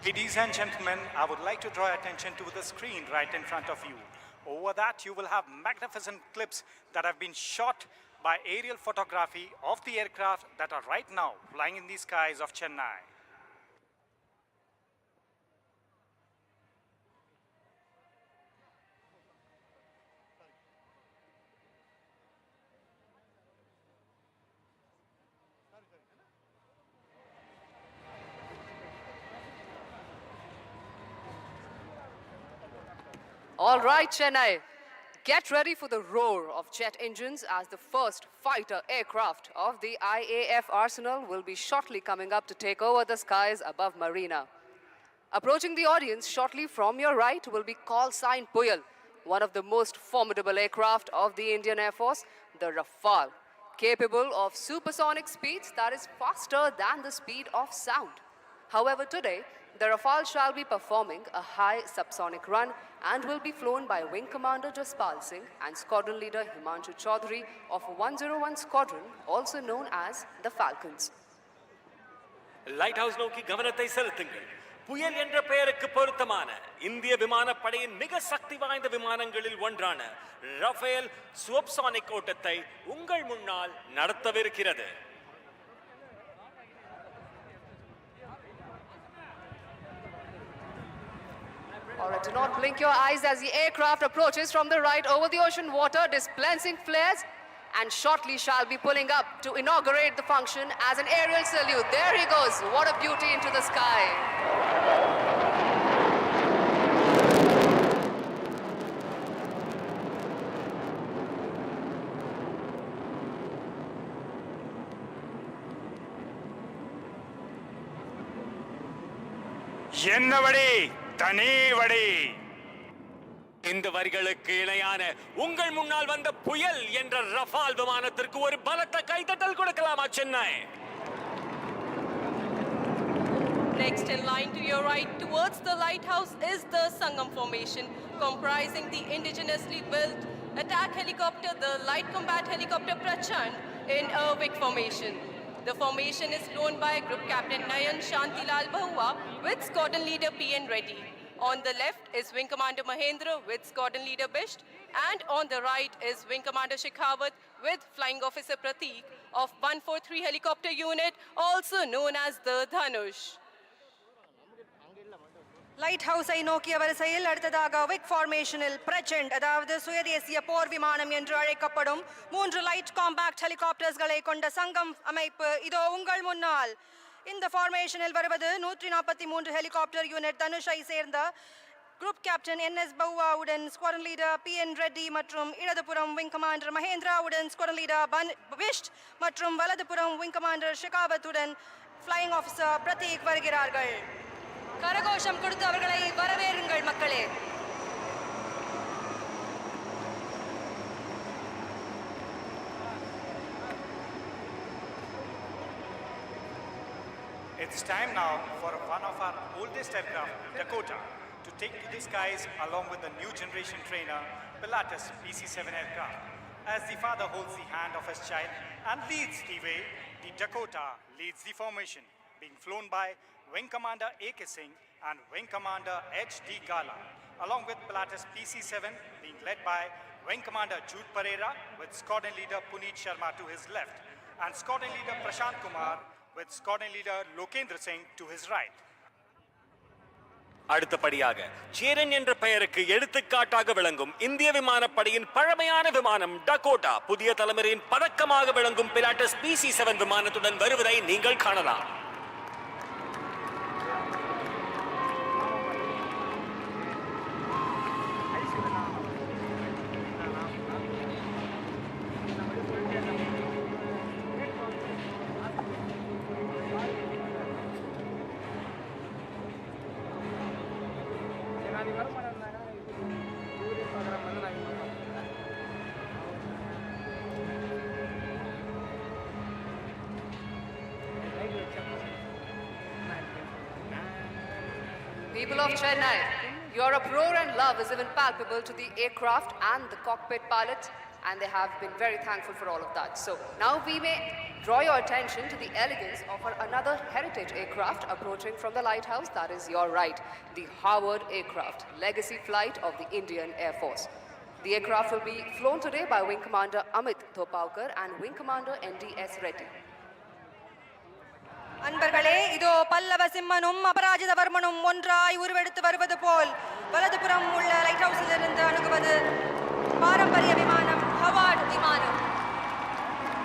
Speaker 1: Ladies and gentlemen, I would like to draw attention to the screen right in front of you. Over that, you will have magnificent clips that have been shot by aerial photography of the aircraft that are right now flying in the skies of Chennai.
Speaker 3: All right, Chennai, get ready for the roar of jet engines as the first fighter aircraft of the IAF arsenal will be shortly coming up to take over the skies above Marina. Approaching the audience shortly from your right will be call sign Puyal, one of the most formidable aircraft of the Indian Air Force, the Rafale, capable of supersonic speeds that is faster than the speed of sound. However, today, the Rafale shall be performing a high subsonic run and will be flown by Wing Commander Jaspal Singh and Squadron Leader Himanshu Chaudhary of 101 Squadron, also known as the Falcons.
Speaker 2: Light house நோக்கி கவனத்தை செலுத்துங்கள். புயல் என்ற பெயருக்கு பொருத்தமான இந்திய விமானப்படையின் மிக சக்தி வாய்ந்த விமானங்களில் ஒன்றான ரஃபேல் சூப்பர்சானிக் ஓட்டத்தை உங்கள் முன்னால் நடத்தவிருக்கிறது.
Speaker 3: All right, do not blink your eyes as the aircraft approaches from the right over the ocean water, dispensing flares, and shortly shall be pulling up to inaugurate the function as an aerial salute. There he goes. What a beauty into the sky.
Speaker 1: என்னவடி தனிவடி.
Speaker 2: இந்த வரிகளுக்கு இணையான உங்கள் முன்னால் வந்த புயல் என்ற Rafael விமானத்திற்கு ஒரு பலத்த கைதட்டல் கொடுக்கலாமா Chennai?
Speaker 5: Next in line to your right towards the lighthouse is the Sangam formation, comprising the indigenously built attack helicopter, the light combat helicopter Prachand in Ervik formation. The formation is flown by Group Captain Nayan Shantilal Bahua with Squadron Leader P.N. Reddy. On the left is Wing Commander Mahendra with Squadron Leader Bisht, And on the right is Wing Commander Shekhawat with Flying Officer Prateek of 143 Helicopter Unit, also known as the Dhanush.
Speaker 4: லைட் ஹவுஸை நோக்கிய வரிசையில் அடுத்ததாக விக் ஃபார்மேஷனில் பிரச்சண்ட், அதாவது சுயதேசிய போர் விமானம் என்று அழைக்கப்படும் 3 light compact ஹெலிகாப்டர்ஸ்களை கொண்ட சங்கம் அமைப்பு இதோ உங்கள் முன்னால். இந்த ஃபார்மேஷனில் வருவது 143 ஹெலிகாப்டர் யூனிட் தனுஷை சேர்ந்த குரூப் கேப்டன் NS பவுவாவுடன் ஸ்குவாட்ரன் லீடர் PN ரெட்டி மற்றும் இடதுபுறம் விங் கமாண்டர் மகேந்திராவுடன் ஸ்குவாட்ரன் லீடர் பிஷ்ட் மற்றும் வலதுபுறம் விங் கமாண்டர் ஷெகாவத்துடன் ஃப்ளையிங் ஆஃபீஸர் பிரதீக் வருகிறார்கள். கரகோஷம் கொடுத்து அவர்களை வரவேறுங்கள் மக்களே.
Speaker 1: It's time now for one of our oldest aircraft, Dakota, to take to the skies along with the new generation trainer, Pilatus PC-7 aircraft. As the father holds the hand of his child and leads the way, the Dakota leads the formation, being flown by Wing Commander A.K. Singh and Wing Commander H.D. Gala, along with Pilatus PC-7 being led by Wing Commander Jude Pereira with Squadron Leader Puneet Sharma to his left and Squadron Leader Prashant Kumar with Squadron Leader Lokendra Singh to his right.
Speaker 2: அடுத்தபடியாக சேரன் என்ற பெயருக்கு எடுத்துக்காட்டாக விளங்கும் இந்திய விமானப்படையின் பழமையான விமானம் Dakota புதிய தலைமுறையின் பதக்கமாக விளங்கும் பிலாட்டஸ் PC-7 விமானத்துடன் வருவதை நீங்கள் காணலாம்.
Speaker 3: People of Chennai, your uproar and love is even palpable to the aircraft and the cockpit pilots, and they have been very thankful for all of that. So now we may draw your attention to the elegance of another heritage aircraft approaching from the lighthouse. That is your right, the Howard aircraft, legacy flight of the Indian Air Force. The aircraft will be flown today by Wing Commander Amit Thopaukar and Wing Commander NDS Reddy.
Speaker 4: அன்பர்களே, இதோ பல்லவ சிம்மனும் அபராஜிதவர்மனும் ஒன்றாய் உருவெடுத்து வருவது போல் வலதுபுறம் உள்ள light ஹவுஸில் இருந்து அணுகுவது பாரம்பரிய விமானம் ஹவார்ட் விமானம்.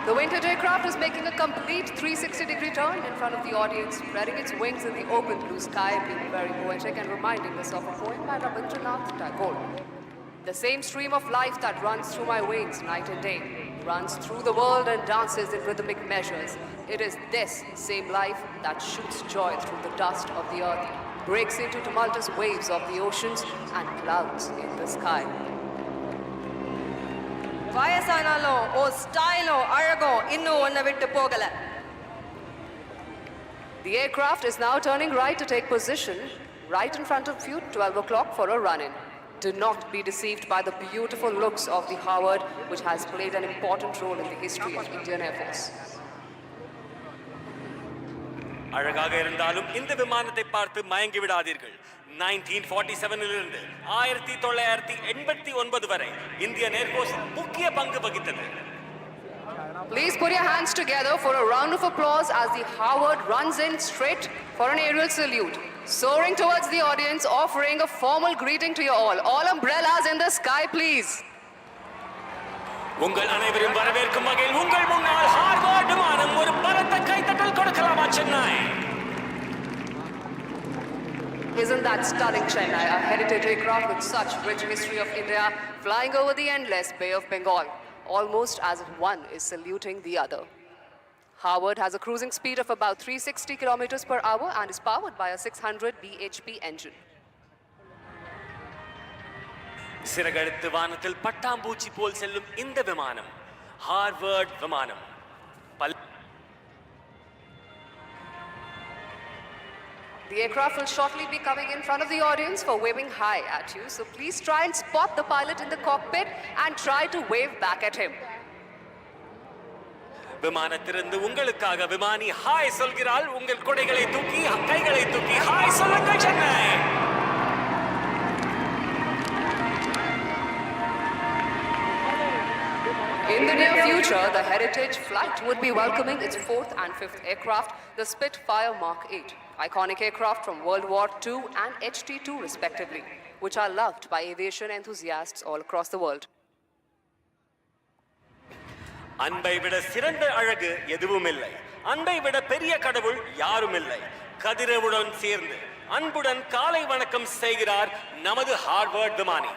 Speaker 3: The vintage aircraft is making a complete 360-degree turn in front of the audience, spreading its wings in the open blue sky, being very poetic and reminding us of a poem by Rabindranath Tagore. The same stream of life that runs through my veins night and day, runs through the world and dances in rhythmic measures. It is this same life that shoots joy through the dust of the earth, breaks into tumultuous waves of the oceans and clouds in the sky.
Speaker 4: வயசானாலும் ஓ ஸ்டைலும் அழகும் இன்னும் ஒன்றை விட்டு போகல.
Speaker 3: The aircraft is now turning right to take position right in front of you, 12 o'clock for a run-in. Do not be deceived by the beautiful looks of the Howard, which has played an important role in the history of Indian Air Force.
Speaker 2: அழகாக இருந்தாலும் இந்த விமானத்தை பார்த்து மயங்கி விடாதீர்கள். 1947 இலிருந்து 1989 வரை Indian air force முக்கிய பங்கு வகித்தது.
Speaker 3: Please put your hands together for a round of applause as the Howard runs in straight for an aerial salute, soaring towards the audience, offering a formal greeting to you all. All umbrellas in the sky, please.
Speaker 2: உங்கள் அனைவரும் வரவேற்கும் வகையில் உங்கள் முன்னால் Harvard விமானம் ஒரு பலத்த கைத்தட்டல் கொடுக்கலாமா Chennai?
Speaker 3: Isn't that stunning, Chennai, a heritage aircraft with such rich history of India, flying over the endless Bay of Bengal, almost as if one is saluting the other. Howard has a cruising speed of about 360 kilometers per hour and is powered by a 600 bhp engine.
Speaker 2: சிறகெடுத்து வானத்தில் பட்டாம்பூச்சி போல் செல்லும் இந்த விமானம் Harvard விமானம்.
Speaker 3: The aircraft will shortly be coming in front of the audience for waving hi at you, so please try and spot the pilot in the cockpit and try to wave back at him.
Speaker 2: விமானத்திலிருந்து உங்களுக்காக விமானி hi சொல்கிறாள். உங்கள் கொடைகளை தூக்கி கைகளை தூக்கி hi சொல்லுங்கள் Chennai.
Speaker 3: the near future, the Heritage Flight would be welcoming its 4th and 5th aircraft, the Spitfire Mark 8, iconic aircraft from World War II and HT-2 respectively, which are loved by aviation enthusiasts all across the world.
Speaker 2: அன்பை விட சிறந்த அழகு எதுவும் இல்லை. அன்பை விட பெரிய கடவுள் யாரும் இல்லை. கதிரவுடன் சேர்ந்து அன்புடன் காலை வணக்கம் செய்கிறார் நமது ஹார்வர்ட் விமானி.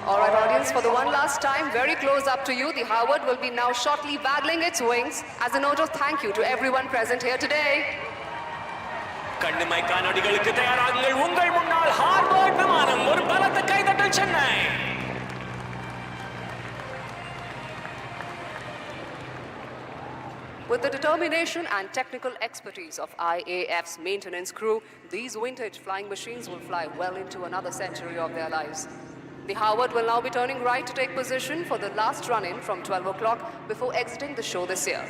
Speaker 3: All right, audience, for the one last time, very close up to you, the Harvard will be now shortly waggling its wings as a note of thank you to everyone present here today.
Speaker 2: கண்ணுமை காணொளிகளுக்கு தயாராகுங்கள். உங்கள் முன்னால் Harvard விமானம். ஒரு பலத்த கைதட்டல் Chennai.
Speaker 3: With the determination and technical expertise of IAF's maintenance crew, these vintage flying machines will fly well into another century of their lives. The Harvard will now be turning right to take position for the last run-in from 12 o'clock before exiting the show this year.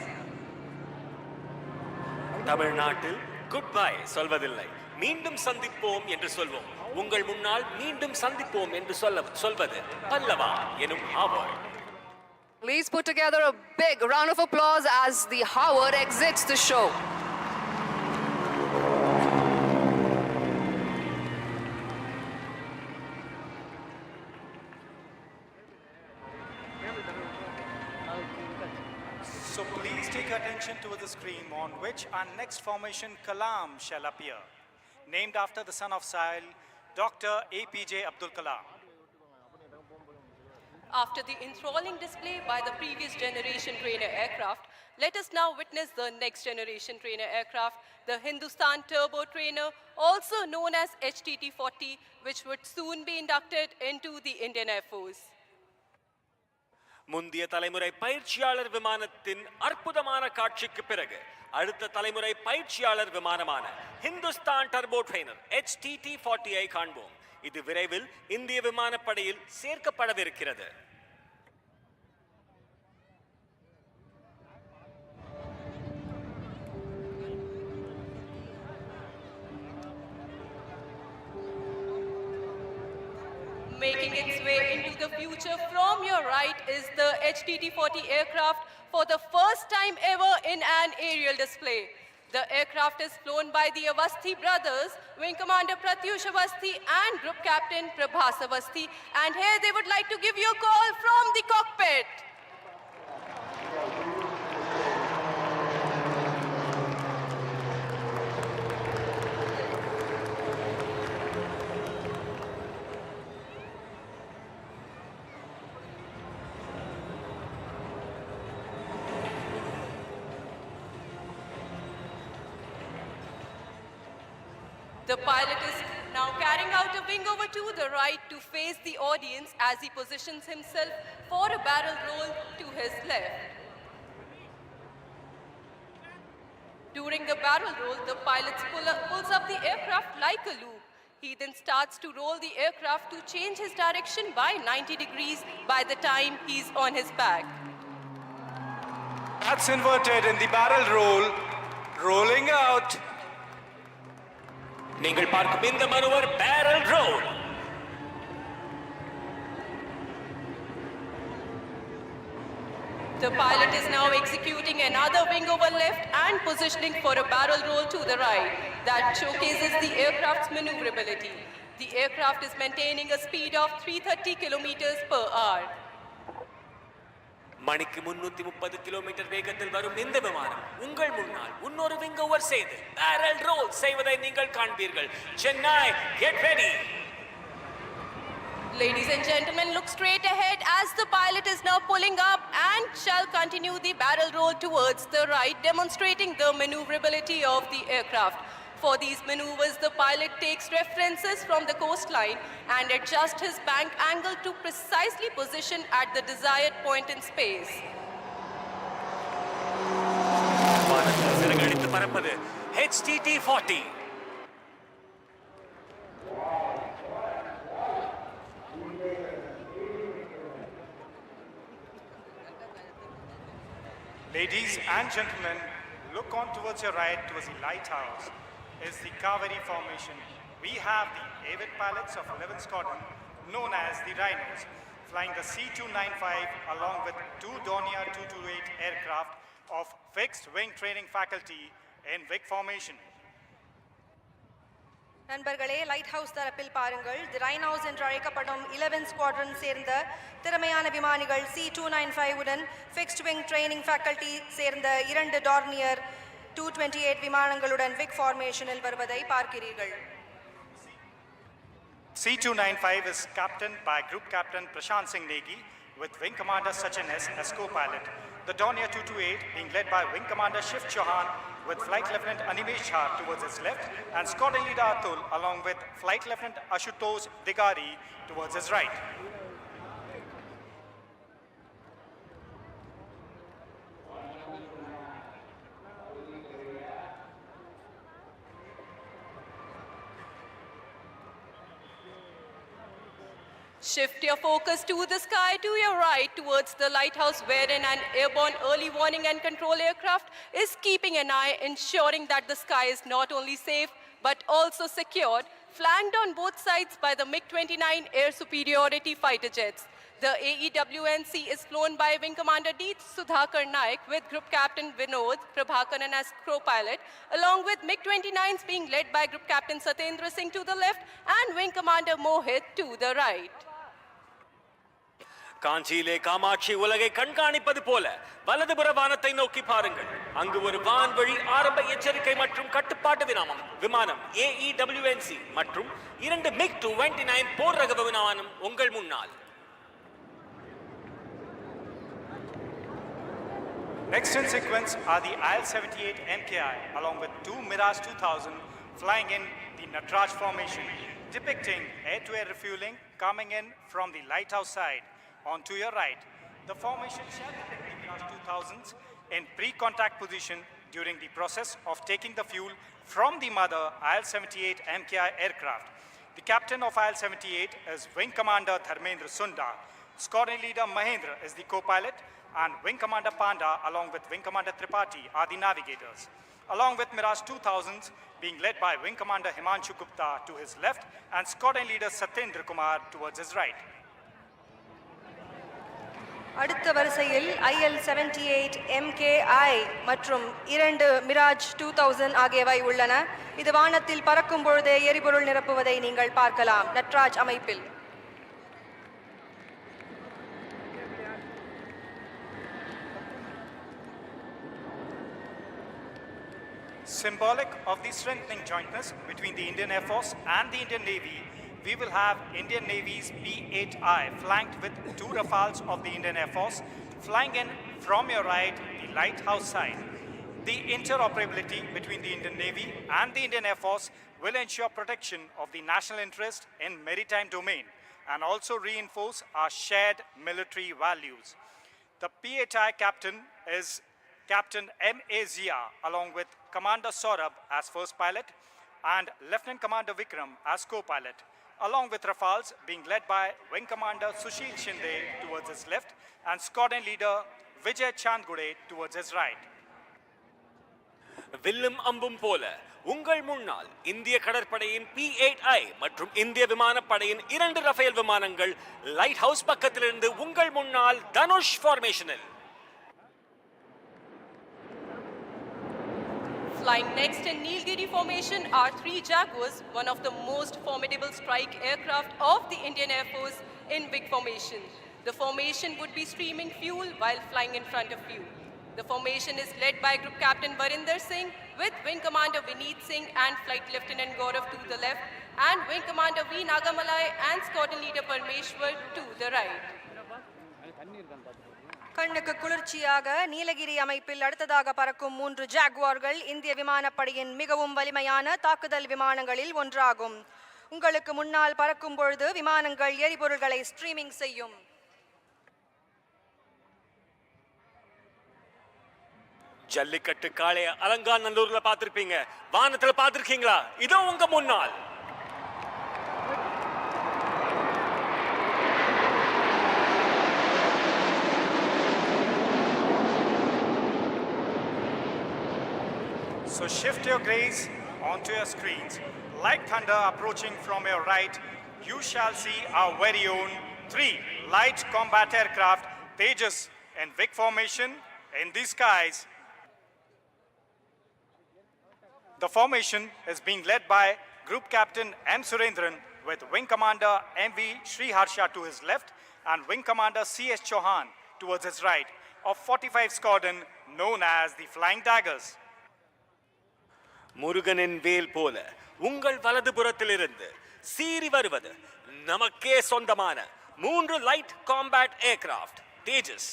Speaker 2: தமிழ்நாட்டில் good bye சொல்வதில்லை, மீண்டும் சந்திப்போம் என்று சொல்வோம். உங்கள் முன்னால் மீண்டும் சந்திப்போம் என்று சொல்வது பல்லவா எனும் Harvard.
Speaker 3: Please put together a big round of applause as the Harvard exits the show.
Speaker 1: So please take attention to the screen on which our next formation Kalam shall appear, named after the son of Sahil, Dr. APJ Abdul Kalam.
Speaker 5: After the enthralling display by the previous generation trainer aircraft, let us now witness the next generation trainer aircraft, the Hindustan Turbo Trainer, also known as HTT-40, which would soon be inducted into the Indian Air Force.
Speaker 2: முந்திய தலைமுறை பயிற்சியாளர் விமானத்தின் அற்புதமான காட்சிக்கு பிறகு அடுத்த தலைமுறை பயிற்சியாளர் விமானமான ஹிந்துஸ்தான் டர்போ ட்ரெய்னர் HTT-40 ஐ காண்போம். இது விரைவில் இந்திய விமானப்படையில் சேர்க்கப்படவிருக்கிறது.
Speaker 5: Making its way into the future from your right is the HTT-40 aircraft for the first time ever in an aerial display. The aircraft is flown by the Avasthi brothers, Wing Commander Pratyush Avasthi and Group Captain Prabhas Avasthi. And here they would like to give you a call from the cockpit. The pilot is now carrying out a wing over to the right to face the audience as he positions himself for a barrel roll to his left. During the barrel roll, the pilot pulls up the aircraft like a loop. He then starts to roll the aircraft to change his direction by 90 degrees by the time he's on his back.
Speaker 1: That's inverted in the barrel roll, rolling out.
Speaker 2: நீங்கள் பார்க்கும் இந்த மனுவர் barrel roll.
Speaker 5: The pilot is now executing another wing over left and positioning for a barrel roll to the right. That showcases the aircraft's maneuverability. The aircraft is maintaining a speed of 330 kilometers per hour.
Speaker 2: மணிக்கு 330 kilometre வேகத்தில் வரும் இந்த விமானம் உங்கள் முன்னால் இன்னொரு wing over செய்து barrel roll செய்வதை நீங்கள் காண்பீர்கள். Chennai, get ready.
Speaker 5: Ladies and gentlemen, look straight ahead as the pilot is now pulling up and shall continue the barrel roll towards the right, demonstrating the maneuverability of the aircraft. For these maneuvers, the pilot takes references from the coastline and adjusts his bank angle to precisely position at the desired point in space.
Speaker 2: வானத்தில் சிறகடித்து பறப்பது HTT-40.
Speaker 1: Ladies and gentlemen, look on towards your right towards the lighthouse is the Kaveri formation. We have the avid pilots of 11th Squadron known as the Rhinos. flying the C-295 along with two Dornier 228 aircraft of fixed wing training faculty in wing formation.
Speaker 4: நண்பர்களே, light house தரப்பில் பாருங்கள். தி rhinos என்று அழைக்கப்படும் 11 squadron சேர்ந்த திறமையான விமானிகள் C-295 உடன் fixed wing training faculty சேர்ந்த 2 டார்னியர் 228 விமானங்களுடன் விக் ஃபார்மேஷனில் வருவதை பார்க்கிறீர்கள்.
Speaker 1: C-295 is captained by Group Captain Prashant Singh Negi with Wing Commander Sachin S as co-pilot. The Dornier 228 being led by Wing Commander Shiv Chauhan with Flight Lieutenant Animesh Jha towards his left and Squadron Leader Atul along with Flight Lieutenant Ashutosh Digari towards his right.
Speaker 5: Shift your focus to the sky to your right towards the lighthouse wherein an airborne early warning and control aircraft is keeping an eye, ensuring that the sky is not only safe but also secured, flanked on both sides by the MiG-29 air superiority fighter jets. The AEWNC is flown by Wing Commander D. Sudhakar Naik with Group Captain Vinod Prabhakaran as co-pilot, along with MiG-29s being led by Group Captain Satendra Singh to the left and Wing Commander Mohit to the right.
Speaker 2: காஞ்சியிலே Kamakshi உலகை கண்காணிப்பது போல வலதுபுற வானத்தை நோக்கி பாருங்கள். அங்கு ஒரு வான்வழி ஆரம்ப எச்சரிக்கை மற்றும் கட்டுப்பாட்டு விமானம் AEWNC மற்றும் 2 MiG-29 போர் ரக விமானம் உங்கள் முன்னால்.
Speaker 1: Next in sequence are the IL-78 MKI along with 2 Mirage 2000 flying in the Natraj formation, depicting air-to-air refueling coming in from the lighthouse side. On to your right, the formation shall depict the Mirage 2000s in pre-contact position during the process of taking the fuel from the mother IL-78 MKI aircraft. The captain of IL-78 is Wing Commander Dharmendra Sunda. Squadron Leader Mahendra is the co-pilot and Wing Commander Panda along with Wing Commander Tripathi are the navigators. Along with Mirage 2000s being led by Wing Commander Himanshu Gupta to his left and Squadron Leader Satyendra Kumar towards his right.
Speaker 4: அடுத்த வரிசையில் IL-78 MKI மற்றும் 2 Mirage 2000 ஆகியவை உள்ளன. இது வானத்தில் பறக்கும் பொழுதே எரிபொருள் நிரப்புவதை நீங்கள் பார்க்கலாம் நட்ராஜ் அமைப்பில்.
Speaker 1: Symbolic of the strengthening jointness between the Indian Air Force and the Indian Navy, we will have Indian Navy's P-8I flanked with 2 Rafales of the Indian Air Force flying in from your right, the lighthouse side. The interoperability between the Indian Navy and the Indian Air Force will ensure protection of the national interest in maritime domain and also reinforce our shared military values. The P-8I captain is Captain M.A. Zia along with Commander Saurabh as first pilot and Lieutenant Commander Vikram as co-pilot, along with Rafales being led by Wing Commander Sushil Shinde towards his left and Squadron Leader Vijay Chandgude towards his right.
Speaker 2: வில்லும் அம்பும் போல உங்கள் முன்னால் இந்திய கடற்படையின் P-8I மற்றும் இந்திய விமானப்படையின் 2 ரஃபேல் விமானங்கள் லைட் ஹவுஸ் பக்கத்திலிருந்து உங்கள் முன்னால் Dhanush ஃபார்மேஷனில்.
Speaker 5: Flying next in Nilgiri formation are 3 Jaguars, one of the most formidable strike aircraft of the Indian Air Force in big formation. The formation would be streaming fuel while flying in front of you. The formation is led by Group Captain Varinder Singh with Wing Commander Vineet Singh and Flight Lieutenant Gaurav to the left and Wing Commander V. Nagamalai and Squadron Leader Parmeshwar to the right.
Speaker 4: கண்ணுக்கு குளிர்ச்சியாக நீலகிரி அமைப்பில் அடுத்ததாக பறக்கும் 3 ஜாகுவார்கள் இந்திய விமானப்படையின் மிகவும் வலிமையான தாக்குதல் விமானங்களில் ஒன்றாகும். உங்களுக்கு முன்னால் பறக்கும் பொழுது விமானங்கள் எரிபொருள்களை ஸ்ட்ரீமிங் செய்யும்.
Speaker 2: ஜல்லிக்கட்டு காளைய அலங்காநல்லூர்ல பார்த்திருப்பீங்க, வானத்துல பார்த்திருக்கீங்களா? இதோ உங்க முன்னால்.
Speaker 1: So shift your gaze onto your screens. Like thunder approaching from your right, you shall see our very own 3 light combat aircraft Tejas in wing formation in the skies. The formation is being led by Group Captain M. Surendran with Wing Commander M.V. Sriharsha to his left and Wing Commander C.S. Chauhan towards his right of 45 Squadron known as the Flying Daggers.
Speaker 2: முருகனின் வேல் போல உங்கள் வலதுபுறத்திலிருந்து சீறி வருவது நமக்கே சொந்தமான 3 light combat aircraft தேஜஸ்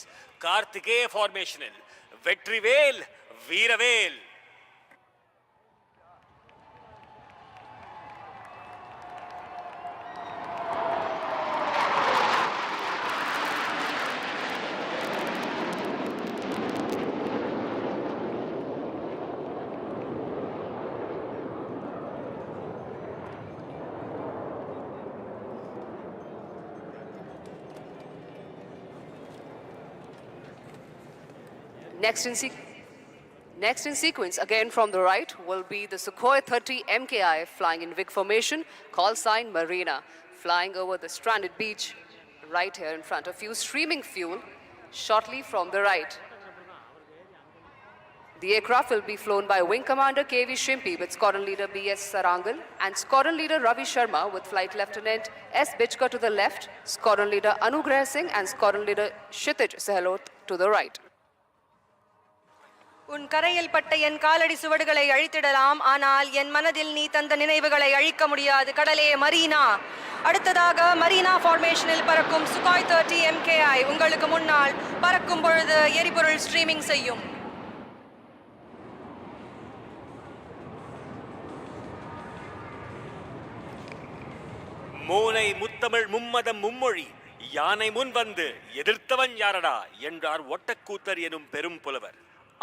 Speaker 2: கார்த்திகேய ஃபார்மேஷனில் வெற்றிவேல் வீரவேல்.
Speaker 3: Next in sequence, again from the right, will be the Sukhoi 30 MKI flying in wing formation, call sign Marina, flying over the stranded beach right here in front of you, streaming fuel shortly from the right. The aircraft will be flown by Wing Commander KV Shimpi with Squadron Leader BS Sarangal and Squadron Leader Ravi Sharma with Flight Lieutenant S. Bichka to the left, Squadron Leader Anugrah Singh and Squadron Leader Kshitij Sehlot to the right.
Speaker 4: உன் கரையில் பட்ட என் காலடி சுவடுகளை அழித்திடலாம், ஆனால் என் மனதில் நீ தந்த நினைவுகளை அழிக்க முடியாது கடலே மரீனா. அடுத்ததாக மரீனா ஃபார்மேஷனில் பறக்கும் சுகாய் 30 MKI உங்களுக்கு முன்னால் பறக்கும் பொழுது எரிபொருள் ஸ்ட்ரீமிங் செய்யும்.
Speaker 2: மோனை முத்தமிழ் மும்மதம் மும்மொழி யானை முன் வந்து எதிர்த்தவன் யாரடா என்றார் ஒட்டக்கூத்தர் எனும் பெரும் புலவர்.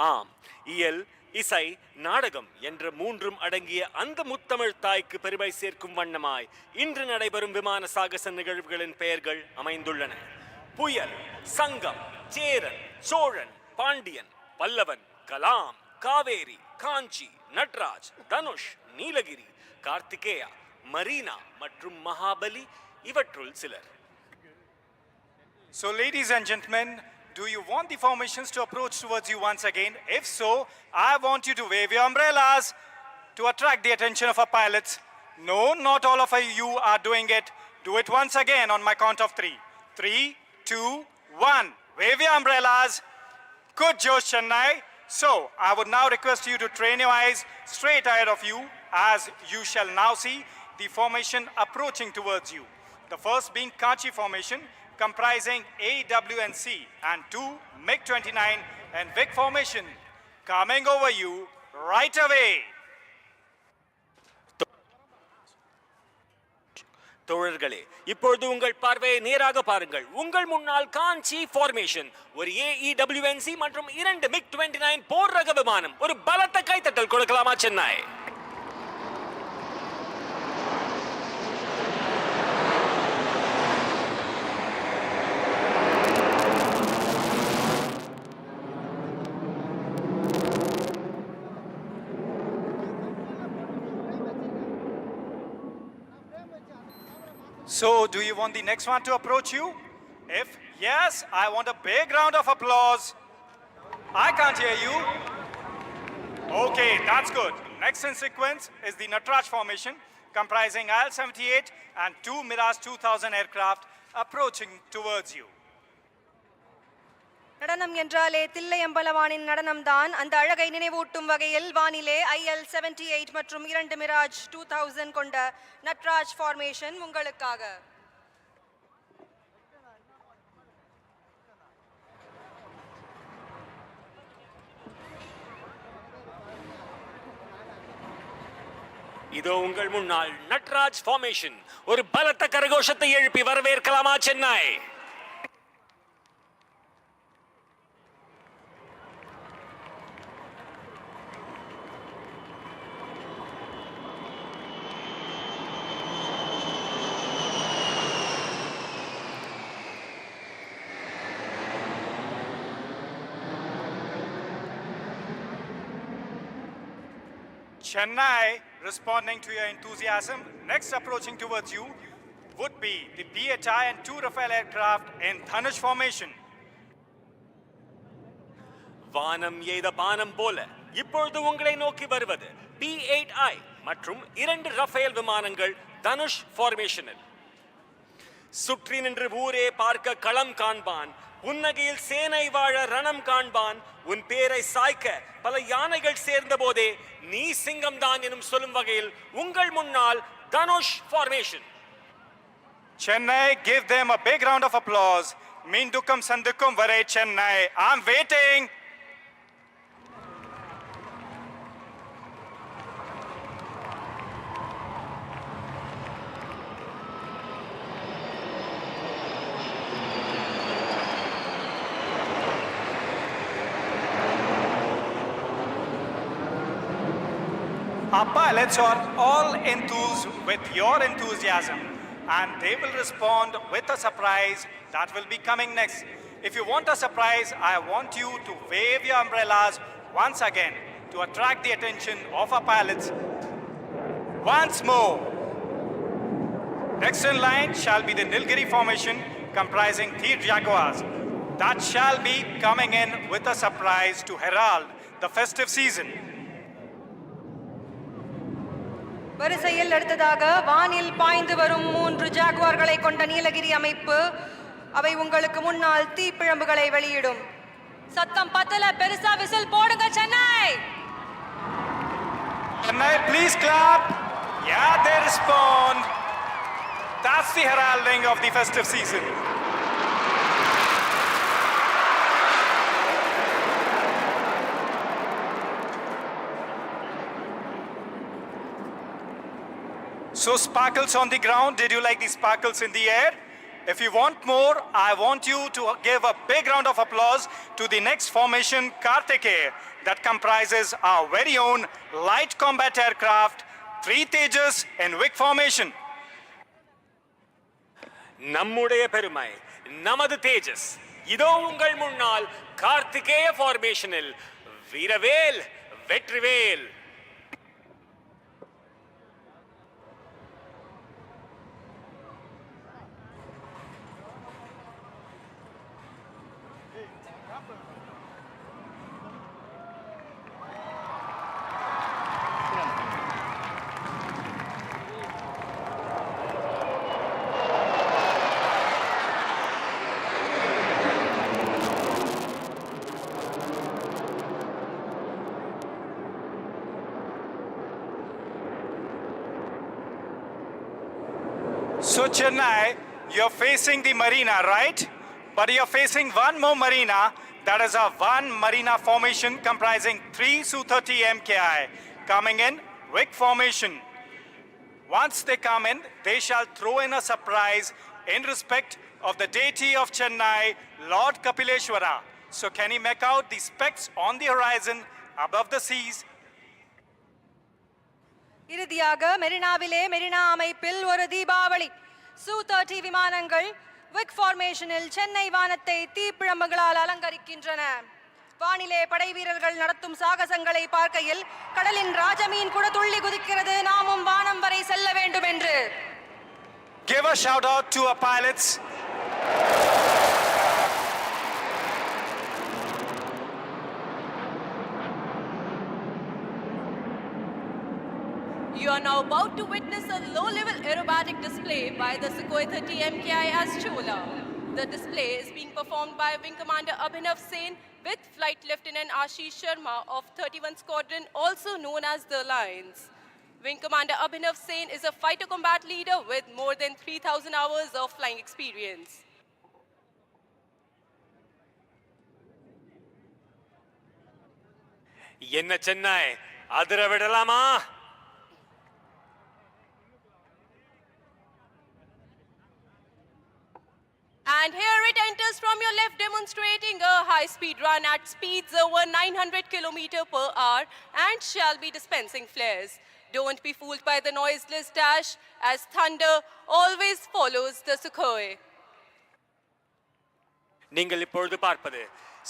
Speaker 2: ஆம், இயல், இசை, நாடகம் என்ற மூன்றும் அடங்கிய அந்த முத்தமிழ் தாய்க்கு பெருமை சேர்க்கும் வண்ணமாய் இன்று நடைபெறும் விமான சாகச நிகழ்வுகளின் பெயர்கள் அமைந்துள்ளன. புயல், சங்கம், சேரன், சோழன், பாண்டியன், பல்லவன், கலாம், காவேரி, காஞ்சி, நட்ராஜ், தனுஷ், நீலகிரி, கார்த்திகேயா, மரீனா மற்றும் மகாபலி இவற்றுள் சிலர்.
Speaker 1: So ladies and gentlemen, do you want the formations to approach towards you once again? If so, I want you to wave your umbrellas to attract the attention of our pilots. No, not all of you are doing it. Do it once again on my count of 3. 3, 2, 1. Wave your umbrellas. Good Josh, Chennai. So, I would now request you to train your eyes straight ahead of you as you shall now see the formation approaching towards you. The first being Kachi formation, comprising A, W and C and 2 MiG-29 and VIC formation coming over you right away.
Speaker 2: தோழர்களே, இப்பொழுது உங்கள் பார்வையை நேராக பாருங்கள். உங்கள் முன்னால் காஞ்சி formation, ஒரு AEWNC மற்றும் 2 MiG-29 போர் ரக விமானம். ஒரு பலத்த கைத்தட்டல் கொடுக்கலாமா Chennai?
Speaker 1: So, do you want the next one to approach you? If yes, I want a big round of applause. I can't hear you. Okay, that's good. Next in sequence is the Natraj formation, comprising IL-78 and 2 Mirage 2000 aircraft approaching towards you.
Speaker 4: நடனம் என்றாலே தில்லையம்பலவானின் நடனம்தான். அந்த அழகை நினைவூட்டும் வகையில் வானிலே IL-78 மற்றும் 2 Mirage 2000 கொண்ட Natraj formation உங்களுக்காக.
Speaker 2: இதோ உங்கள் முன்னால் நட்ராஜ் ஃபார்மேஷன். ஒரு பலத்த கரகோஷத்தை எழுப்பி வரவேற்கலாமா Chennai?
Speaker 1: Chennai, responding to your enthusiasm, next approaching towards you, would be the PHI and 2 Rafale aircraft in Dhanush formation.
Speaker 2: வானம் எய்த பானம் போல இப்பொழுது உங்களை நோக்கி வருவது P8I மற்றும் 2 ரஃபேல் விமானங்கள் தனுஷ் ஃபார்மேஷனில். சுற்றி நின்று ஊரே பார்க்க களம் காண்பான், புன்னகையில் சேனை வாழ ரணம் காண்பான், உன் பேரை சாய்க்க பல யானைகள் சேர்ந்த போதே நீ சிங்கம் தான் எனும் சொல்லும் வகையில் உங்கள் முன்னால் Dhanush formation.
Speaker 1: Chennai, give them a big round of applause. Mindukum Sandukum Vare Chennai. I'm waiting. Our pilots are all enthused with your enthusiasm, and they will respond with a surprise that will be coming next. If you want a surprise, I want you to wave your umbrellas once again to attract the attention of our pilots. Once more. Next in line shall be the Nilgiri formation comprising 3 Jaguars that shall be coming in with a surprise to herald the festive season.
Speaker 4: வரிசையில் அடுத்ததாக வானில் பாய்ந்து வரும் 3 ஜாகுவார்களை கொண்ட நீலகிரி அமைப்பு. அவை உங்களுக்கு முன்னால் தீப்பிழம்புகளை வெளியிடும். சத்தம் பத்தல, பெருசா விசில் போடுங்க Chennai.
Speaker 1: Chennai, please clap. Yeah, they respond. That's the heralding of the festive season. So sparkles on the ground, did you like the sparkles in the air? If you want more, I want you to give a big round of applause to the next formation, Karthikeya, that comprises our very own light combat aircraft, 3 Tejas in Vic formation.
Speaker 2: நம்முடைய பெருமை, நமது தேஜஸ். இதோ உங்கள் முன்னால் கார்த்திகேய ஃபார்மேஷனில் வீரவேல் Vetrivel.
Speaker 1: So Chennai, you're facing the Marina, right? But you're facing one more Marina, that is a 1 Marina formation comprising 3 Su-30 MKI coming in Vic formation. Once they come in, they shall throw in a surprise in respect of the deity of Chennai, Lord Kapileshwara. So can you make out the specks on the horizon above the seas?
Speaker 4: இறுதியாக மெரினாவிலே மெரினா அமைப்பில் ஒரு Deepavali. Su-30 விமானங்கள் விக் ஃபார்மேஷனில் சென்னை வானத்தை தீப்பிழம்புகளால் அலங்கரிக்கின்றன. வானிலே படை வீரர்கள் நடத்தும் சாகசங்களை பார்க்கையில் கடலின் ராஜமீன் கூட துள்ளி குதிக்கிறது, நாமும் வானம் வரை செல்ல வேண்டும் என்று.
Speaker 1: Give a shout out to our pilots.
Speaker 5: You are now about to witness a low-level aerobatic display by the Sukhoi 30 MKI as Chola. The display is being performed by Wing Commander Abhinav Sen with Flight Lieutenant Ashish Sharma of 31 Squadron, also known as the Lions. Wing Commander Abhinav Sen is a fighter combat leader with more than 3,000 hours of flying experience.
Speaker 2: என்ன சென்னை, அதிர விடலாமா?
Speaker 5: And here it enters from your left, demonstrating a high-speed run at speeds over 900 km per hour and shall be dispensing flares. Don't be fooled by the noiseless dash, as thunder always follows the Sukhoi.
Speaker 2: நீங்கள் இப்பொழுது பார்ப்பது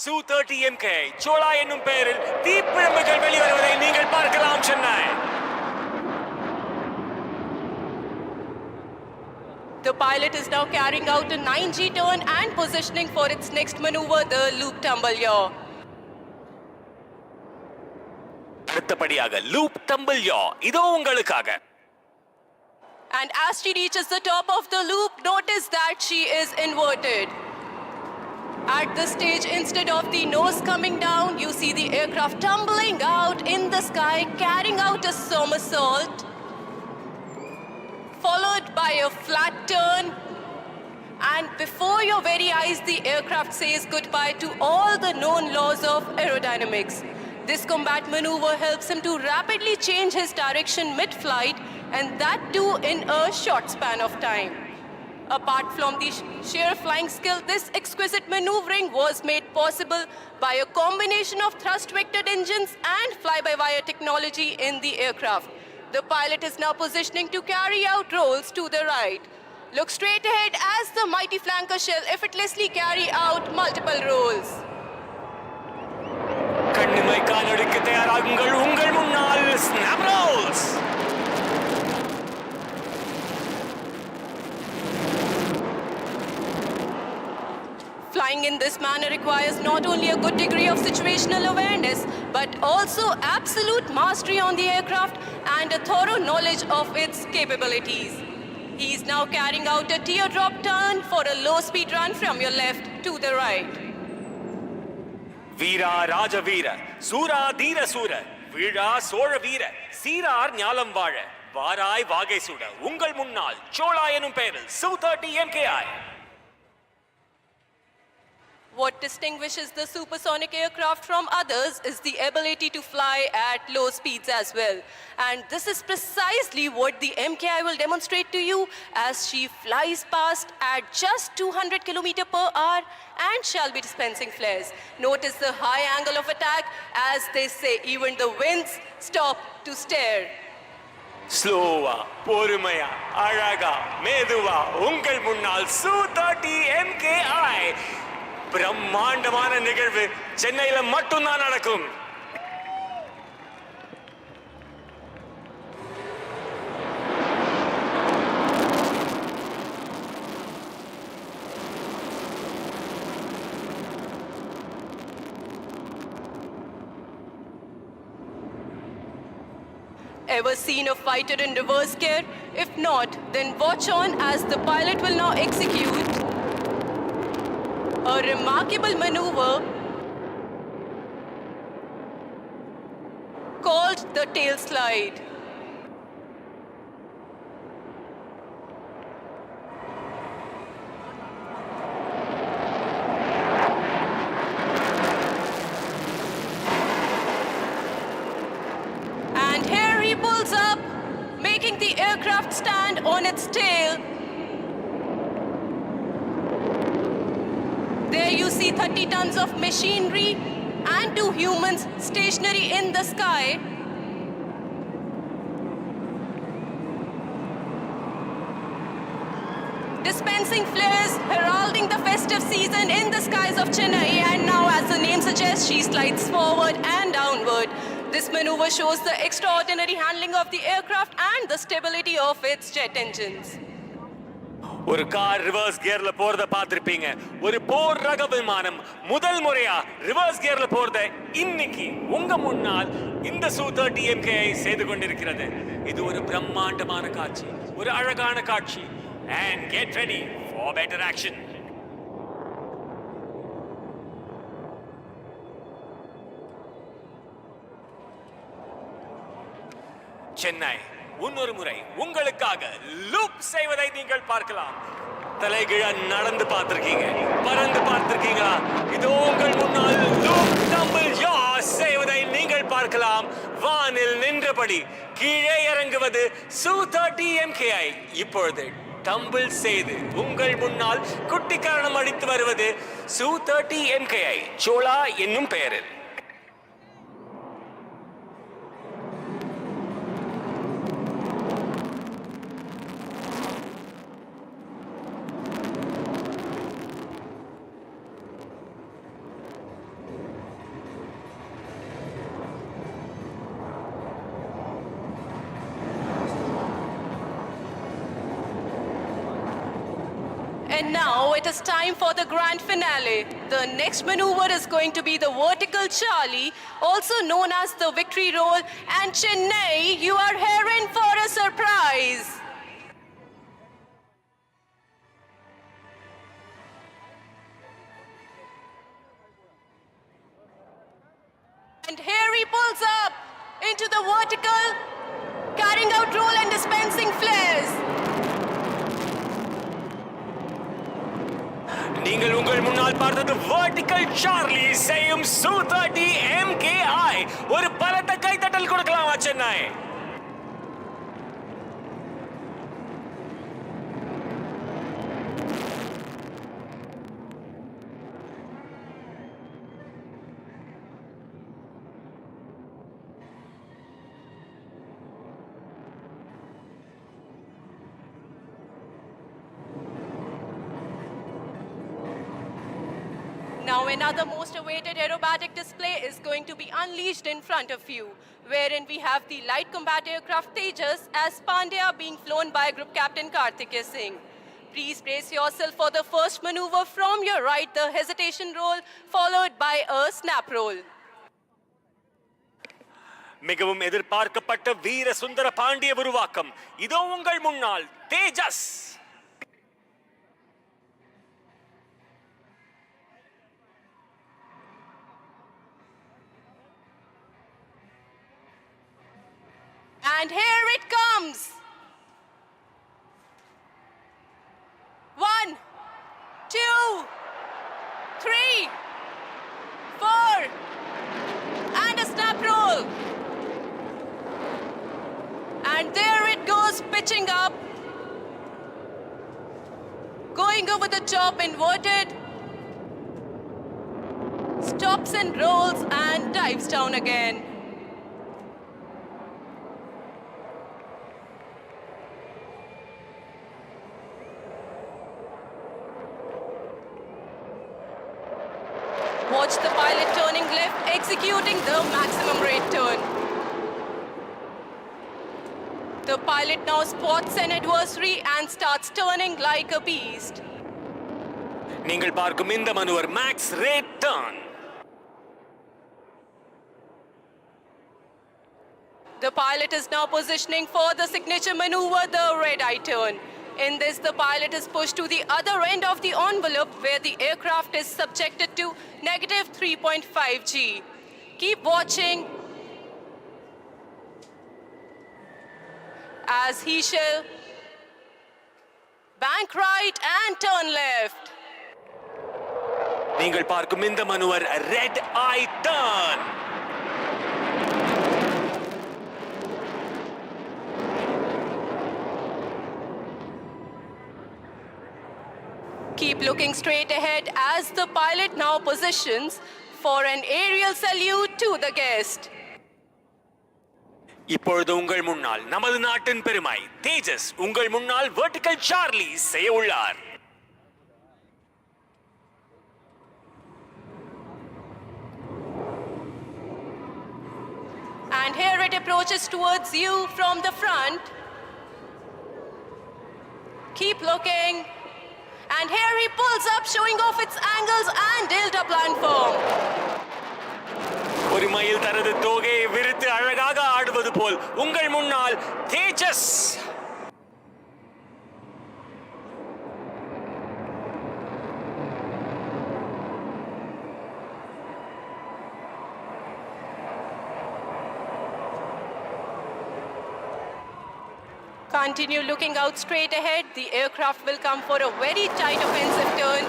Speaker 2: Su-30 MKI சோலா என்னும் பெயரில் தீப்பிழம்புகள் வெளிவருவதை நீங்கள் பார்க்கலாம் Chennai.
Speaker 5: The pilot is now carrying out a 9G turn and positioning for its next maneuver, the loop tumble yaw.
Speaker 2: அடுத்தபடியாக loop tumble யா இதோ உங்களுக்காக.
Speaker 5: And as she reaches the top of the loop, notice that she is inverted. At this stage, instead of the nose coming down, you see the aircraft tumbling out in the sky, carrying out a somersault, followed by a flat turn. And before your very eyes, the aircraft says goodbye to all the known laws of aerodynamics. This combat maneuver helps him to rapidly change his direction mid-flight, and that too in a short span of time. Apart from the sheer flying skill, this exquisite maneuvering was made possible by a combination of thrust-vectored engines and fly-by-wire technology in the aircraft. The pilot is now positioning to carry out rolls to the right. Look straight ahead as the mighty flanker shall effortlessly carry out multiple rolls.
Speaker 2: கண்ணிமை காலடிக்கு தயாராகுங்கள், உங்கள் முன்னால் snap rolls.
Speaker 5: Flying in this manner requires not only a good degree of situational awareness, but also absolute mastery on the aircraft and a thorough knowledge of its capabilities. He is now carrying out a teardrop turn for a low-speed run from your left to the right.
Speaker 2: வீரா ராஜ வீர, சூரா தீர சூர, வீழா சோழ வீர, சீரார் ஞாலம் வாழ, வாராய் வாகை சுட, உங்கள் முன்னால் சோழா எனும் பெயரில் Su-30 MKI.
Speaker 5: What distinguishes the supersonic aircraft from others is the ability to fly at low speeds as well. And this is precisely what the MKI will demonstrate to you as she flies past at just 200 km per hour and shall be dispensing flares. Notice the high angle of attack. As they say, even the winds stop to stare.
Speaker 2: ஸ்லோவா, பொறுமையா, அழகா, மெதுவா, உங்கள் முன்னால் Su-30 MKI. பிரம்மாண்டமான நிகழ்வு சென்னையில மட்டும்தான் நடக்கும்.
Speaker 5: Ever seen a fighter in reverse gear? If not, then watch on as the pilot will now execute a remarkable maneuver called the tail slide. And here he pulls up, making the aircraft stand on its tail. There you see 30 tons of machinery and 2 humans stationary in the sky. Dispensing flares, heralding the festive season in the skies of Chennai. And now, as the name suggests, she slides forward and downward. This maneuver shows the extraordinary handling of the aircraft and the stability of its jet engines.
Speaker 2: ஒரு car reverse கியர்ல போறத பார்த்திருப்பீங்க. ஒரு போர் ரக விமானம் முதல் முறையா reverse கியர்ல போறத இன்னைக்கு உங்க முன்னால் இந்த Su-30 MKI செய்து கொண்டிருக்கிறது. இது ஒரு பிரம்மாண்டமான காட்சி, ஒரு அழகான காட்சி. And get ready for better action. Chennai இன்னொரு முறை உங்களுக்காக லூப் செய்வதை நீங்கள் பார்க்கலாம். தலைகீழ நடந்து பார்த்திருக்கீங்க, பறந்து பார்த்திருக்கீங்களா? இதோ உங்கள் முன்னால் லூப் டம்பிள் யா செய்வதை நீங்கள் பார்க்கலாம். வானில் நின்றபடி கீழே இறங்குவது Su-30 MKI. இப்பொழுது டம்பிள் செய்து உங்கள் முன்னால் குட்டிக்காரணம் அடித்து வருவது Su-30 MKI சோழா என்னும் பெயரில்.
Speaker 5: And now it is time for the grand finale. The next maneuver is going to be the vertical Charlie, also known as the victory roll. And Chennai, you are here in for a surprise. And here he pulls up into the vertical, carrying out roll and dispensing flares.
Speaker 2: நீங்கள் உங்கள் முன்னால் பார்த்தது vertical Charlie செய்யும் Su-30 MKI. ஒரு பலத்த கைத்தட்டல் கொடுக்கலாமா Chennai?
Speaker 5: Now another most awaited aerobatic display is going to be unleashed in front of you, wherein we have the light combat aircraft Tejas as Pandya being flown by Group Captain Karthikeya Singh. Please brace yourself for the first maneuver from your right, the hesitation roll, followed by a snap roll.
Speaker 2: மிகவும் எதிர்பார்க்கப்பட்ட வீர சுந்தர பாண்டிய உருவாக்கம் இதோ உங்கள் முன்னால் தேஜஸ்.
Speaker 5: And here it comes. 1, 2, 3, 4, and a snap roll. And there it goes, pitching up, going over the top, inverted, stops and rolls and dives down again. Watch the pilot turning left, executing the maximum rate turn. The pilot now spots an adversary and starts turning like a beast.
Speaker 2: நீங்கள் பார்க்கும் இந்த maneuver max rate turn.
Speaker 5: The pilot is now positioning for the signature maneuver, the red-eye turn. In this, the pilot is pushed to the other end of the envelope where the aircraft is subjected to negative 3.5 G. Keep watching as he shall bank right and turn left.
Speaker 2: நீங்கள் பார்க்கும் இந்த maneuver red eye turn.
Speaker 5: Keep looking straight ahead as the pilot now positions for an aerial salute to the guest.
Speaker 2: இப்பொழுது உங்கள் முன்னால் நமது நாட்டின் பெருமை தேஜஸ் உங்கள் முன்னால் vertical Charlie செய்ய உள்ளார்.
Speaker 5: And here it approaches towards you from the front. Keep looking. And here he pulls up, showing off its angles and delta platform.
Speaker 2: ஒரு மயில் தனது தோகையை விரித்து அழகாக ஆடுவது போல் உங்கள் முன்னால் தேஜஸ்.
Speaker 5: Continue looking out straight ahead. The aircraft will come for a very tight offensive turn,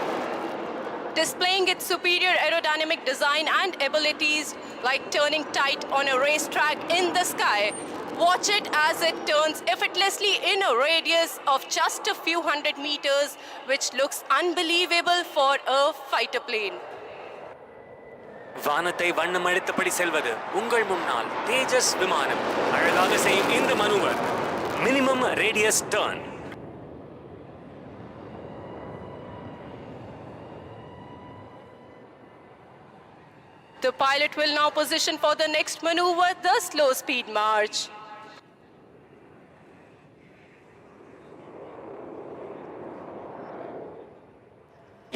Speaker 5: displaying its superior aerodynamic design and abilities like turning tight on a racetrack in the sky. Watch it as it turns effortlessly in a radius of just a few hundred meters, which looks unbelievable for a fighter plane.
Speaker 2: வானத்தை வண்ணமடித்தபடி செல்வது உங்கள் முன்னால் தேஜஸ் விமானம் அழகாக செய்யும் இந்த maneuver minimum radius turn.
Speaker 5: The pilot will now position for the next maneuver, the slow speed march.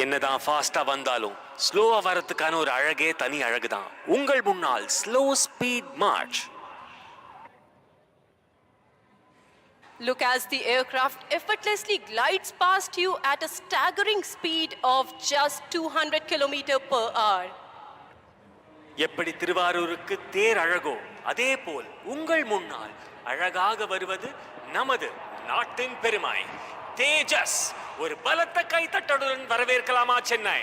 Speaker 2: என்னதான் ஃபாஸ்டா வந்தாலும் ஸ்லோவா வரதுக்கான ஒரு அழகே தனி அழகுதான். உங்கள் முன்னால் slow speed March.
Speaker 5: Look as the aircraft effortlessly glides past you at a staggering speed of just 200 km/h.
Speaker 2: எப்படி திருவாரூருக்கு தேர் அழகோ அதே போல் உங்கள் முன்னால் அழகாக வருவது நமது நாட்டின் பெருமை தேஜஸ். ஒரு பலத்த கைத்தட்டலுடன் வரவேற்கலாமா சென்னை?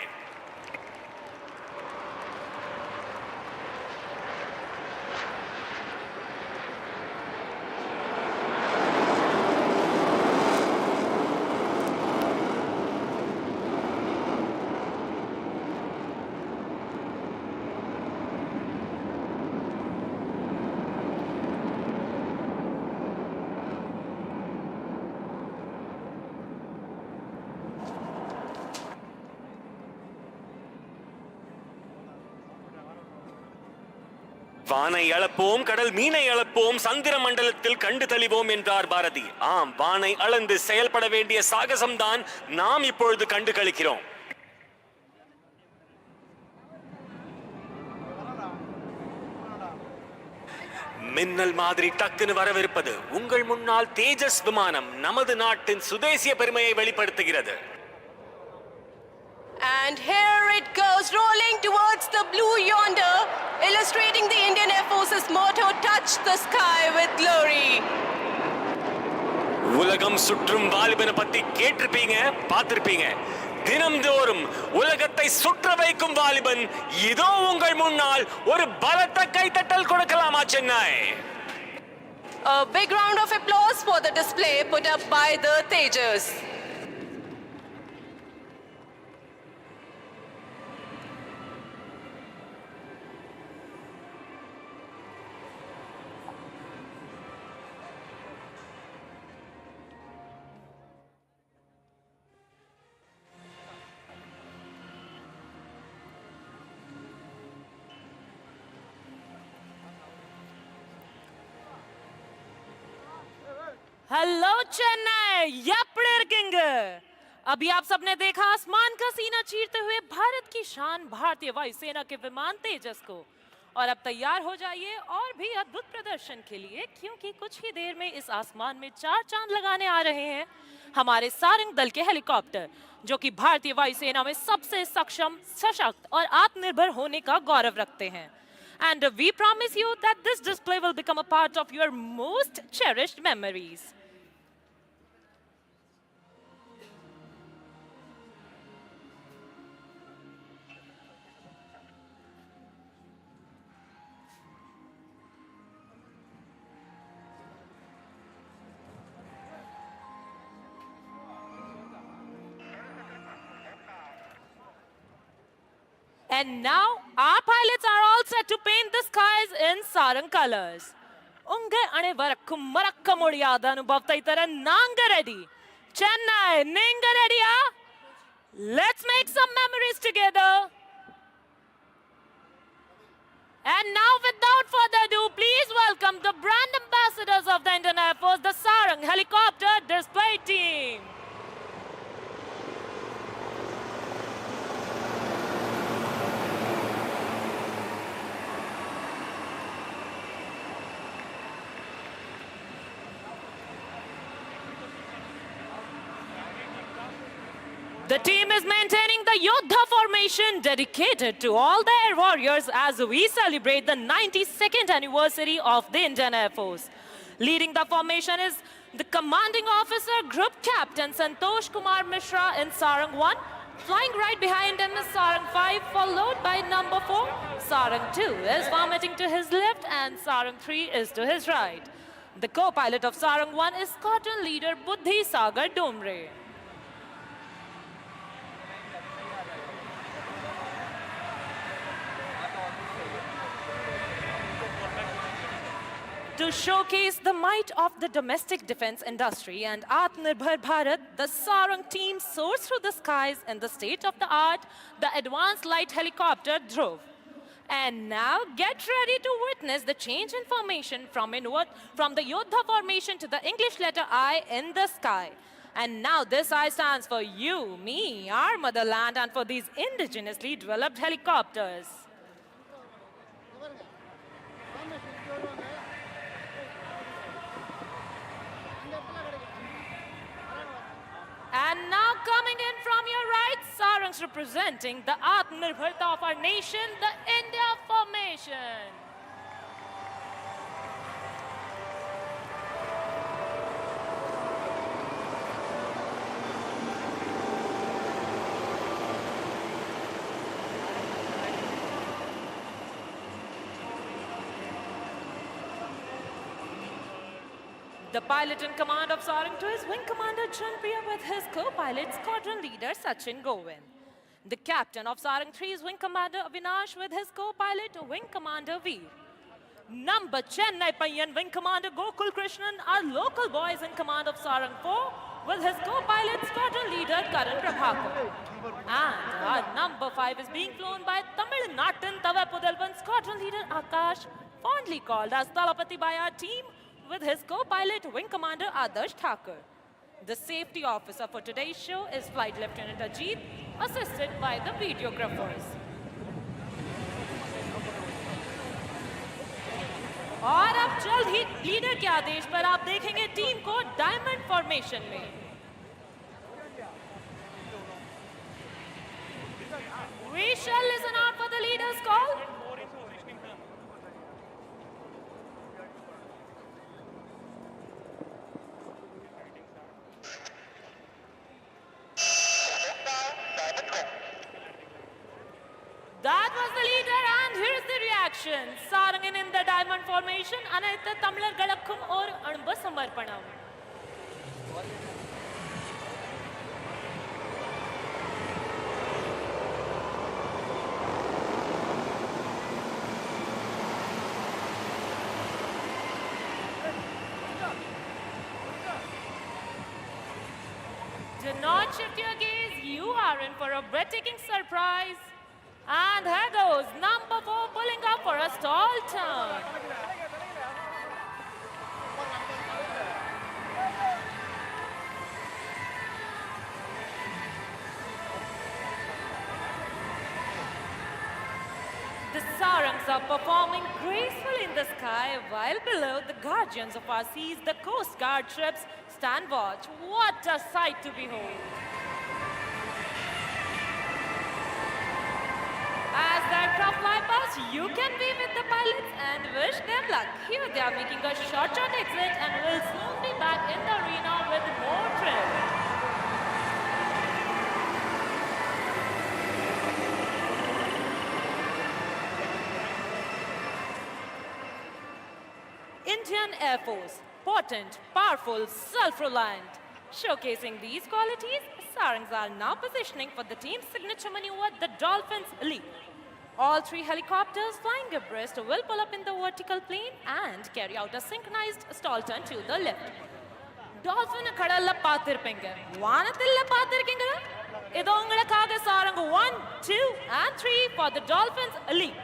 Speaker 2: வானை அளப்போம், கடல் மீனை அளப்போம், சந்திர மண்டலத்தில் கண்டு தெளிவோம் என்றார் பாரதி. ஆம், வானை அளந்து செயல்பட வேண்டிய சாகசம்தான் நாம் இப்பொழுது கண்டு கழிக்கிறோம். மின்னல் மாதிரி டக்குன்னு வரவிருப்பது உங்கள் முன்னால் தேஜஸ் விமானம் நமது நாட்டின் சுதேசிய பெருமையை வெளிப்படுத்துகிறது.
Speaker 5: And here it goes, rolling towards the blue yonder, illustrating the Indian Air Force's motto, touch the sky with glory.
Speaker 2: உலகம் சுற்றும் வாலிபனை பத்தி கேட்டிருப்பீங்க, பார்த்திருப்பீங்க. தினம்தோறும் உலகத்தை சுற்ற வைக்கும் வாலிபன் இதோ உங்கள் முன்னால். ஒரு பலத்த கைத்தட்டல் கொடுக்கலாமா Chennai?
Speaker 5: A big round of applause for the display put up by the Tejas.
Speaker 7: Hello Chennai, எப்படி இருக்கீங்க? अभी आप सबने देखा आसमान का सीना चीरते हुए भारत की शान भारतीय वायुसेना के विमान तेजस को। और अब तैयार हो जाइए और भी अद्भुत प्रदर्शन के लिए, क्योंकि कुछ ही देर में इस आसमान में 4 चांद लगाने आ रहे हैं हमारे सारंग दल के हेलीकॉप्टर, जो कि भारतीय वायुसेना में सबसे सक्षम, सशक्त और आत्मनिर्भर होने का गौरव रखते हैं. And we promise you that this display will become a part of your most cherished memories. And now our pilots are all set to paint the skies in Sarang colors. Unge ane varakkum marakka modiyada anubhavta itara nanga ready. Chennai, ninga ready ya? Let's make some memories together. And now without further ado, please welcome the brand ambassadors of the Indian Air Force, the Sarang helicopter display team. The team is maintaining the Yodha formation dedicated to all the air warriors as we celebrate the 92nd anniversary of the Indian Air Force. Leading the formation is the commanding officer, Group Captain Santosh Kumar Mishra in Sarang 1. Flying right behind him is Sarang 5, followed by number 4. Sarang 2 is vomiting to his left and Sarang 3 is to his right. The co-pilot of Sarang 1 is Squadron Leader Buddhi Sagar Domre. To showcase the might of the domestic defense industry and Atmanirbhar Bharat, the Sarang team soars through the skies in the state-of-the-art, the advanced light helicopter Dhruv. And now get ready to witness the change in formation from the Yodha formation to the English letter I in the sky. And now this I stands for you, me, our motherland, and for these indigenously developed helicopters. And now coming in from your right, Sarang's representing the Atmanirbharta of our nation, the India formation. The pilot in command of Sarang 2 is Wing Commander Chanpriya with his co-pilot Squadron Leader Sachin Govind. The captain of Sarang 3 is Wing Commander Avinash with his co-pilot Wing Commander Veer. Number Chennai Payyan Wing Commander Gokul Krishnan are local boys in command of Sarang 4 with his co-pilot Squadron Leader Karan Prabhakar. And our number 5 is being flown by Tamil Natan Tavapudalvan Squadron Leader Akash, fondly called as Talapati by our team, with his co-pilot Wing Commander Adarsh Thakur. The safety officer for today's show is Flight Lieutenant Ajit, assisted by the videographers. और अब जल्द ही leader के आदेश पर आप देखेंगे team को diamond formation में. We shall listen out for the leader's call. That was the leader, and here's the reaction. Sarang in the diamond formation, Anayta Tamlar Galakkum or Anba Samarpanam. Do not shift your gaze, you are in for a breathtaking surprise. And here goes number 4 pulling up for a stall turn. The Sarangs are performing gracefully in the sky, while below the guardians of our seas, the Coast Guard ships, stand watch. What a sight to behold! As the aircraft fly past, you can be with the pilots and wish them luck. Here they are making a short exit and will soon be back in the arena with more thrill. Indian Air Force, potent, powerful, self-reliant. Showcasing these qualities, Sarangs are now positioning for the team's signature maneuver, the Dolphins Leap. All 3 helicopters flying abreast will pull up in the vertical plane and carry out a synchronized stall turn to the left. Dolphin kadalla paathirpinga. Vaanathilla paathirkinga. Idu ungalakkaga Sarang 1, 2 and 3 for the Dolphins Leap.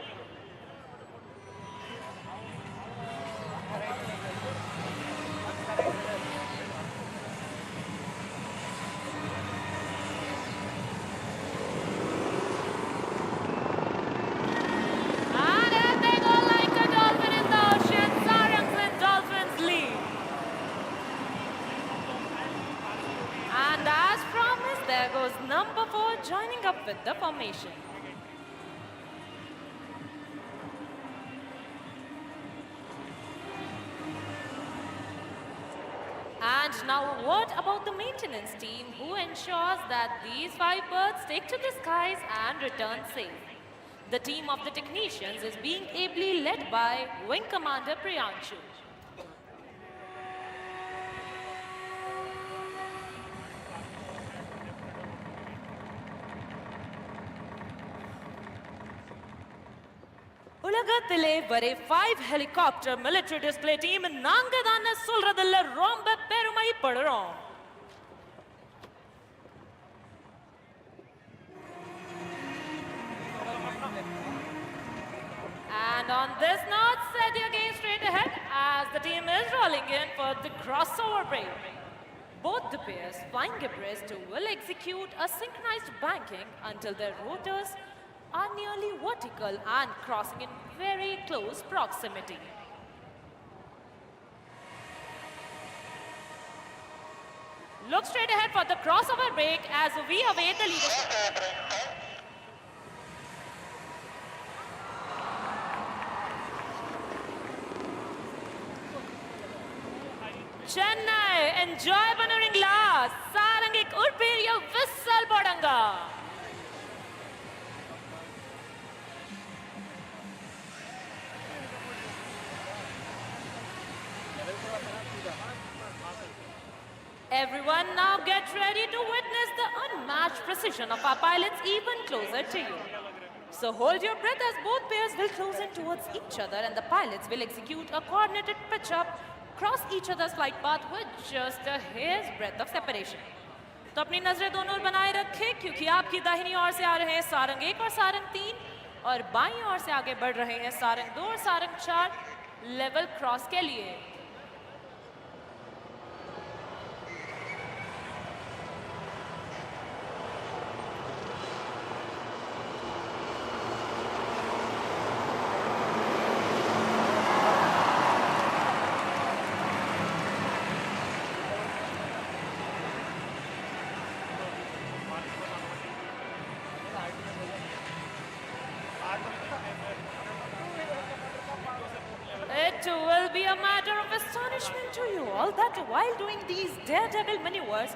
Speaker 7: There goes number 4 joining up with the formation. And now what about the maintenance team who ensures that these 5 birds take to the skies and return safe? The team of the technicians is being ably led by Wing Commander Priyanshu. உலகத்திலே வரை 5 helicopter military display team நாங்க தான சொல்றதுல ரொம்ப பெருமைப்படுறோம். And on this note, set your gaze straight ahead as the team is rolling in for the crossover break. Both the pairs flying abreast will execute a synchronized banking until their rotors are nearly vertical and crossing in very close proximity. Look straight ahead for the crossover break as we await the leadership. Chennai, enjoy banner glass. Sarang ek urperiya whistle bodanga. Everyone now get ready to witness the unmatched precision of our pilots even closer to you. So hold your breath as both pairs will close in towards each other and the pilots will execute a coordinated pitch up, cross each other's flight path with just a hair's breadth of separation. तो अपनी नजरें दोनों ओर बनाए रखें क्योंकि आपकी दाहिनी ओर से आ रहे हैं सारंग 1 और सारंग 3 और बाईं ओर से आगे बढ़ रहे हैं सारंग 2 और सारंग 4 लेवल क्रॉस के लिए. It will be a matter of astonishment to you all that while doing these daredevil maneuvers,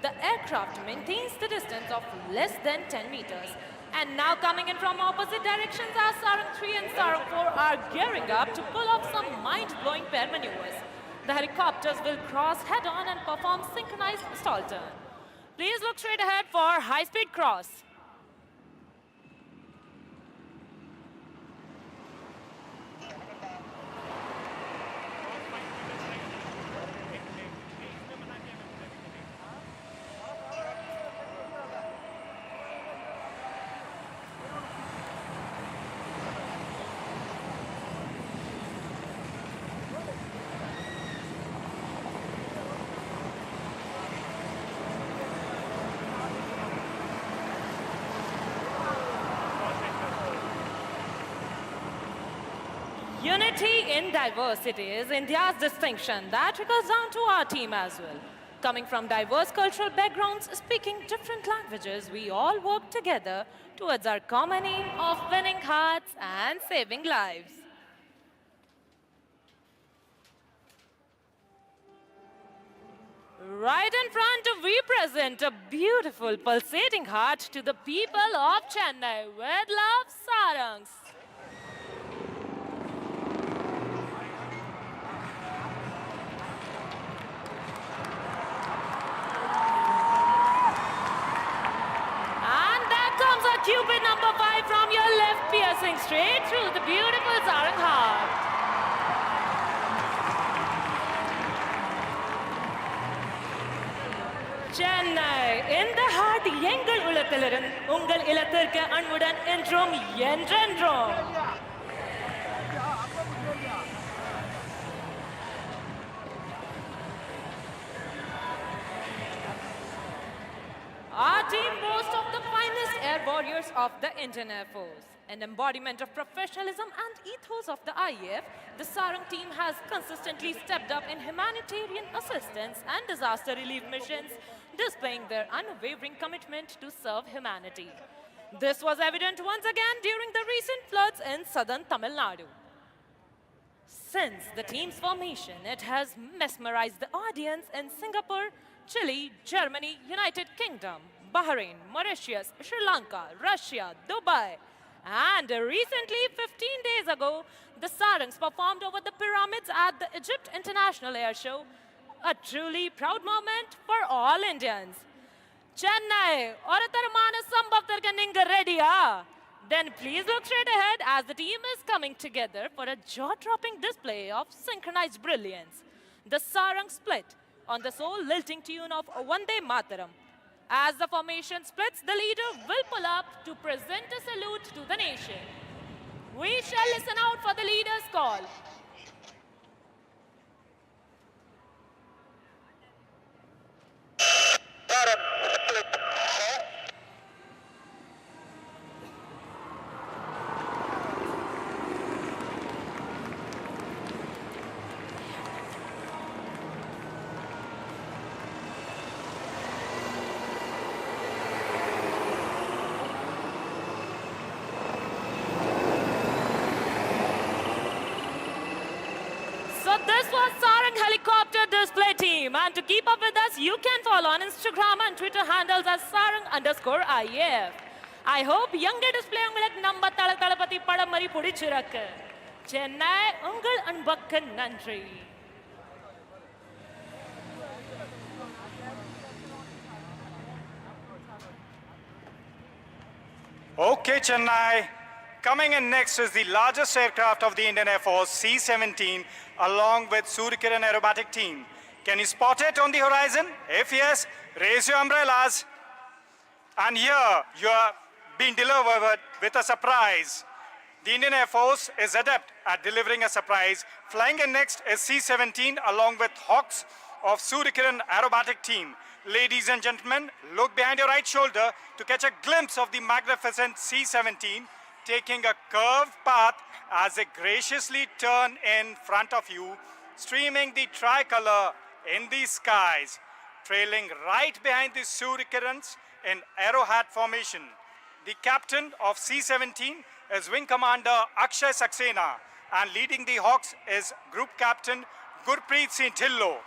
Speaker 7: the aircraft maintains the distance of less than 10 meters. And now coming in from opposite directions as Sarang 3 and Sarang 4 are gearing up to pull off some mind-blowing pair maneuvers. The helicopters will cross head-on and perform synchronized stall turn. Please look straight ahead for high-speed cross. Unity in diversity is India's distinction. That trickles down to our team as well. Coming from diverse cultural backgrounds, speaking different languages, we all work together towards our common aim of winning hearts and saving lives. Right in front, we present a beautiful pulsating heart to the people of Chennai. With love, Sarangs. Cupid number 5 from your left, piercing straight through the beautiful Sarang heart. Chennai, in the heart, எங்கள் உலத்திலிருந்து உங்கள் இல்லத்திற்கு அன்புடன் என்றும் என்றென்றும். Our team boasts of the finest air warriors of the Indian Air Force. An embodiment of professionalism and ethos of the IAF, the Sarang team has consistently stepped up in humanitarian assistance and disaster relief missions, displaying their unwavering commitment to serve humanity. This was evident once again during the recent floods in southern Tamil Nadu. Since the team's formation, it has mesmerized the audience in Singapore, Chile, Germany, United Kingdom, Bahrain, Mauritius, Sri Lanka, Russia, Dubai. And recently, 15 days ago, the Sarangs performed over the pyramids at the Egypt International Air Show. A truly proud moment for all Indians. Chennai, Oratarmana Sambhavtarka Ninga ready, Then please look straight ahead as the team is coming together for a jaw-dropping display of synchronized brilliance. The Sarang split on the soul-lilting tune of Vande Mataram. As the formation splits, the leader will pull up to present a salute to the nation. We shall listen out for the leader's call. you can follow on Instagram and Twitter handles as Sarang_IF. I hope younger display உங்களுக்கு நம்ம தளபதி படம் மாதிரி பிடிச்சிருக்கு. சென்னை உங்கள் அன்புக்கு நன்றி.
Speaker 1: Okay, Chennai. Coming in next is the largest aircraft of the Indian Air Force, C-17, along with Suryakiran aerobatic team. Can you spot it on the horizon? If yes, raise your umbrellas. And here, you are being delivered with a surprise. The Indian Air Force is adept at delivering a surprise. Flying in next is C-17 along with Hawks of Suryakiran aerobatic team. Ladies and gentlemen, look behind your right shoulder to catch a glimpse of the magnificent C-17 taking a curved path as they graciously turn in front of you, streaming the tricolor in the skies, trailing right behind the Suryakirans in arrowhead formation. The captain of C-17 is Wing Commander Akshay Saxena, and leading the Hawks is Group Captain Gurpreet Singh Dhillon.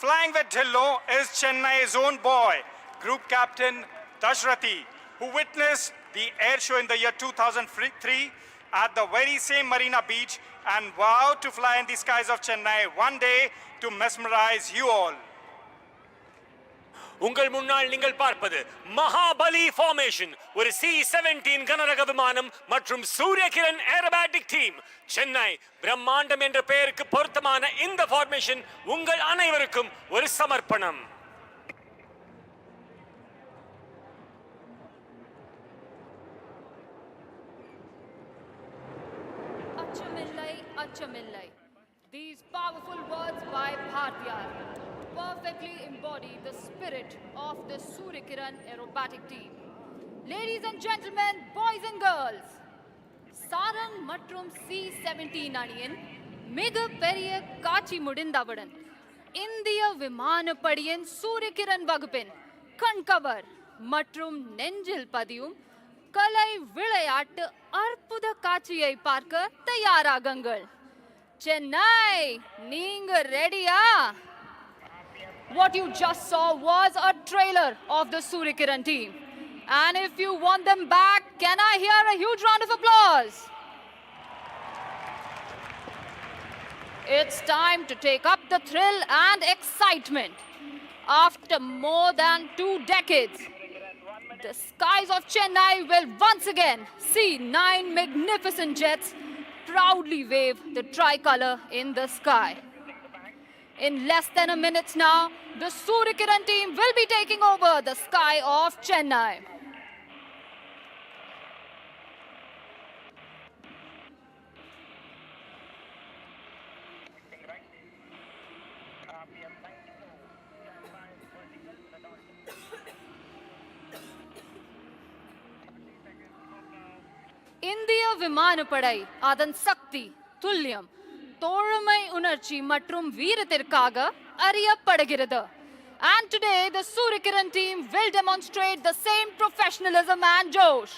Speaker 1: Flying with Dhillon is Chennai's own boy, Group Captain Dashrathi, who witnessed the air show in the year 2003 at the very same Marina beach and vowed to fly in the skies of Chennai one day to mesmerize you all.
Speaker 2: உங்கள் முன்னால் நீங்கள் பார்ப்பது Mahabali formation, ஒரு C-17 கனரக விமானம் மற்றும் Surya Kiran aerobatic team. Chennai பிரம்மாண்டம் என்ற பெயருக்கு பொருத்தமான இந்த ஃபார்மேஷன் உங்கள் அனைவருக்கும் ஒரு சமர்ப்பணம்.
Speaker 8: Achamillai. These powerful words by Bhartiyar perfectly embody the spirit of the Suryakiran aerobatic team. Ladies and gentlemen, boys and girls, Sarang மற்றும் C-17 அணியின் மிகப்பெரிய காட்சி முடிந்தவுடன் இந்திய விமானப்படையின் சூரியகிரண் வகுப்பின் கண்கவர் மற்றும் நெஞ்சில் பதியும் கலை விளையாட்டு அற்புத காட்சியை பார்க்க தயாராகுங்கள். சென்னை, நீங்க ரெடியா? What you just saw was a trailer of the Suryakiran team. And if you want them back, can I hear a huge round of applause? It's time to take up the thrill and excitement. After more than 2 decades, the skies of Chennai will once again see 9 magnificent jets proudly wave the tricolor in the sky. In less than a minute now, the Suryakiran team will be taking over the sky of Chennai. இந்திய விமானப்படை அதன் சக்தி, துல்லியம், தோழமை உணர்ச்சி மற்றும் வீரத்திற்காக அறியப்படுகிறது. And today the Suryakiran team will demonstrate the same professionalism and josh.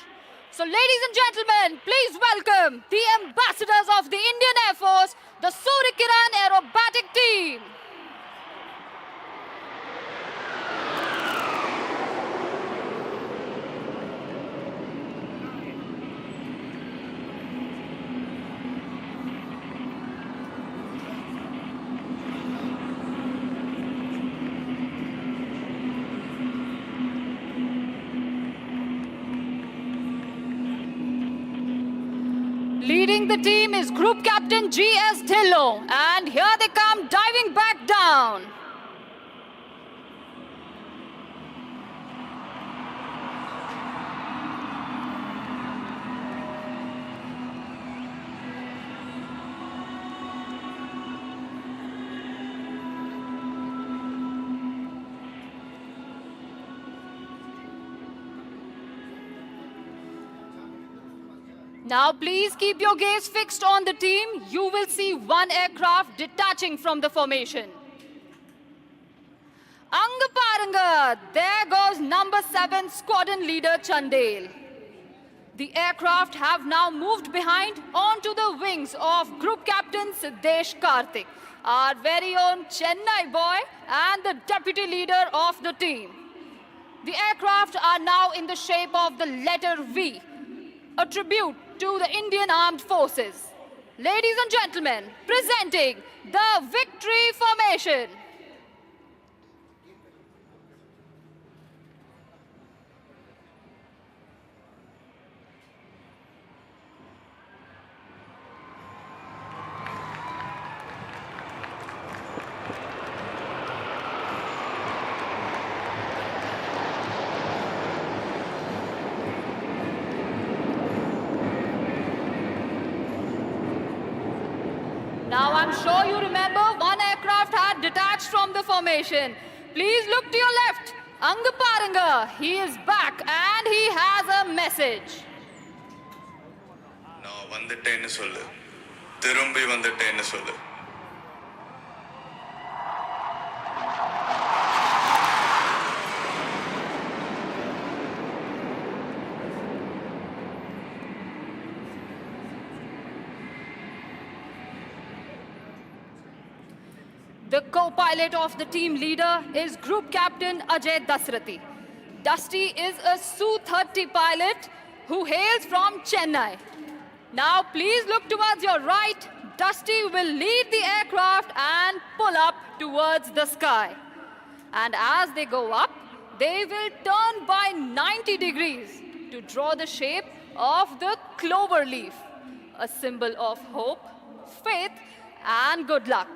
Speaker 8: So ladies and gentlemen, please welcome the ambassadors of the Indian Air Force, the Suryakiran aerobatic team. Leading the team is Group Captain G.S. Dhillon, and here they come diving back down. Now please keep your gaze fixed on the team. You will see one aircraft detaching from the formation. Anga paranga, there goes number 7 squadron leader Chandel. The aircraft have now moved behind onto the wings of Group Captain Siddesh Karthik. our very own Chennai boy and the deputy leader of the team. The aircraft are now in the shape of the letter V, a tribute to the Indian Armed Forces. Ladies and gentlemen, presenting the Victory Formation. Now I'm sure you remember one aircraft had detached from the formation. Please look to your left. Angaparanga, he is back and he has a message.
Speaker 9: நான் வந்துட்டேன்னு சொல்லு திரும்பி வந்துட்டேன்னு சொல்லு
Speaker 8: The co-pilot of the team leader is Group Captain Ajay Dasrathi. Dusty is a Su-30 pilot who hails from Chennai. Now please look towards your right. Dusty will lead the aircraft and pull up towards the sky. And as they go up, they will turn by 90 degrees to draw the shape of the clover leaf, a symbol of hope, faith, and good luck.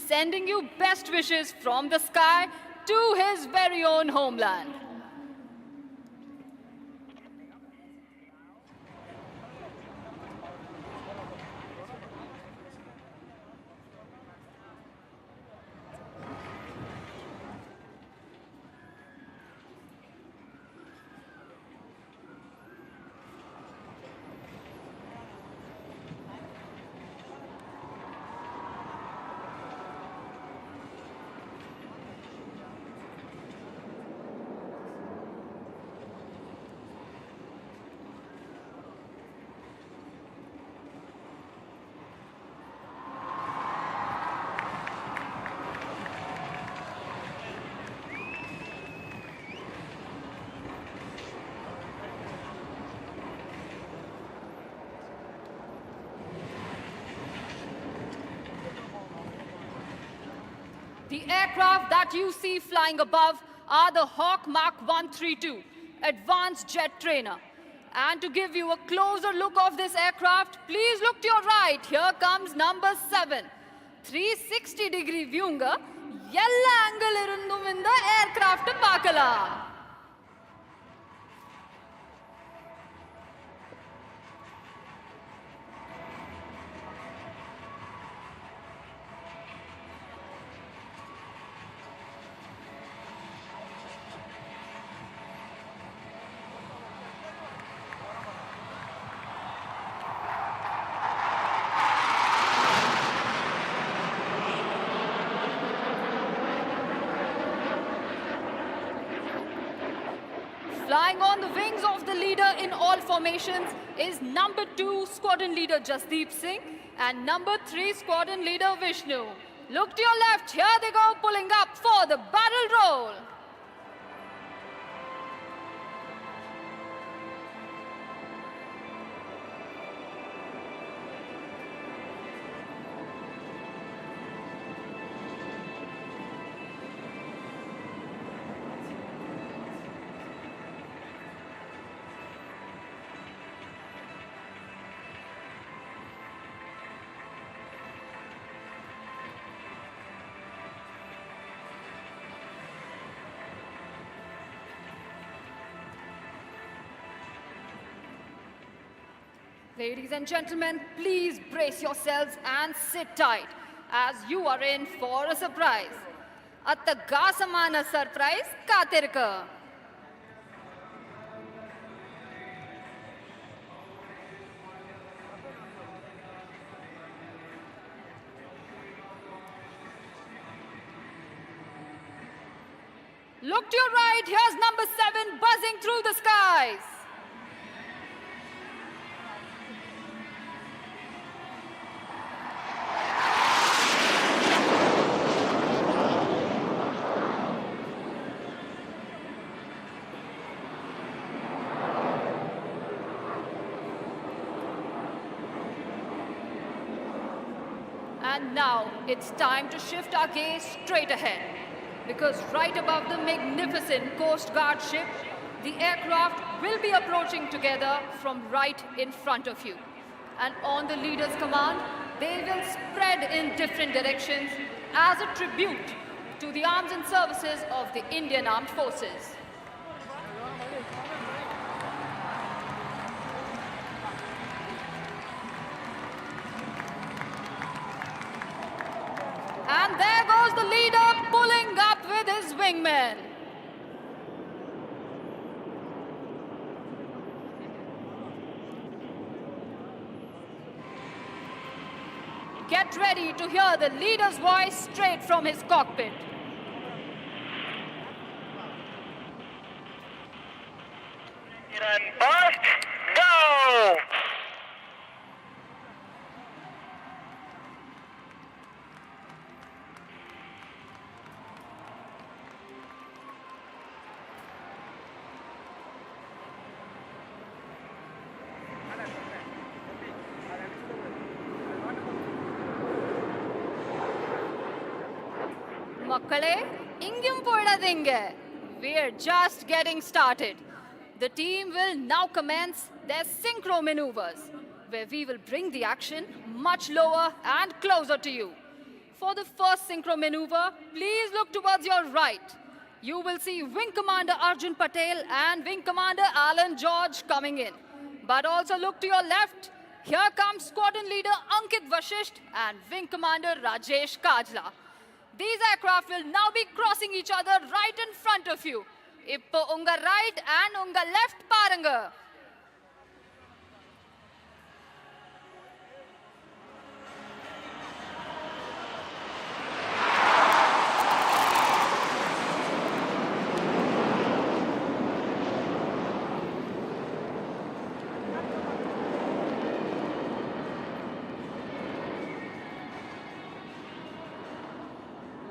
Speaker 8: Sending you best wishes from the sky to his very own homeland. The aircraft that you see flying above are the Hawk Mark 132 Advanced Jet Trainer. And to give you a closer look of this aircraft, please look to your right. Here comes number 7. 360 degree viewங்க எல்லா angle இருந்தும் இந்த aircraft பார்க்கலாம். Flying on the wings of the leader in all formations is number 2 squadron leader Jasdeep Singh and number 3 squadron leader Vishnu. Look to your left, here they go pulling up for the barrel roll. Ladies and gentlemen, please brace yourselves and sit tight as you are in for a surprise. Attagasamana surprise katirka. Look to your right, here's number 7 buzzing through the skies. And now it's time to shift our gaze straight ahead. Because right above the magnificent Coast Guard ship, the aircraft will be approaching together from right in front of you. And on the leader's command, they will spread in different directions as a tribute to the arms and services of the Indian Armed Forces. And there goes the leader pulling up with his wingmen. Get ready to hear the leader's voice straight from his cockpit.
Speaker 10: First, go!
Speaker 8: Makkale, ingum podadinga. We're just getting started. The team will now commence their synchro maneuvers, where we will bring the action much lower and closer to you. For the first synchro maneuver, please look towards your right. You will see Wing Commander Arjun Patel and Wing Commander Alan George coming in. But also look to your left. Here comes Squadron Leader Ankit Vashisht and Wing Commander Rajesh Kajla. These aircraft will now be crossing each other right in front of you. Ippo unga right and unga left paranga.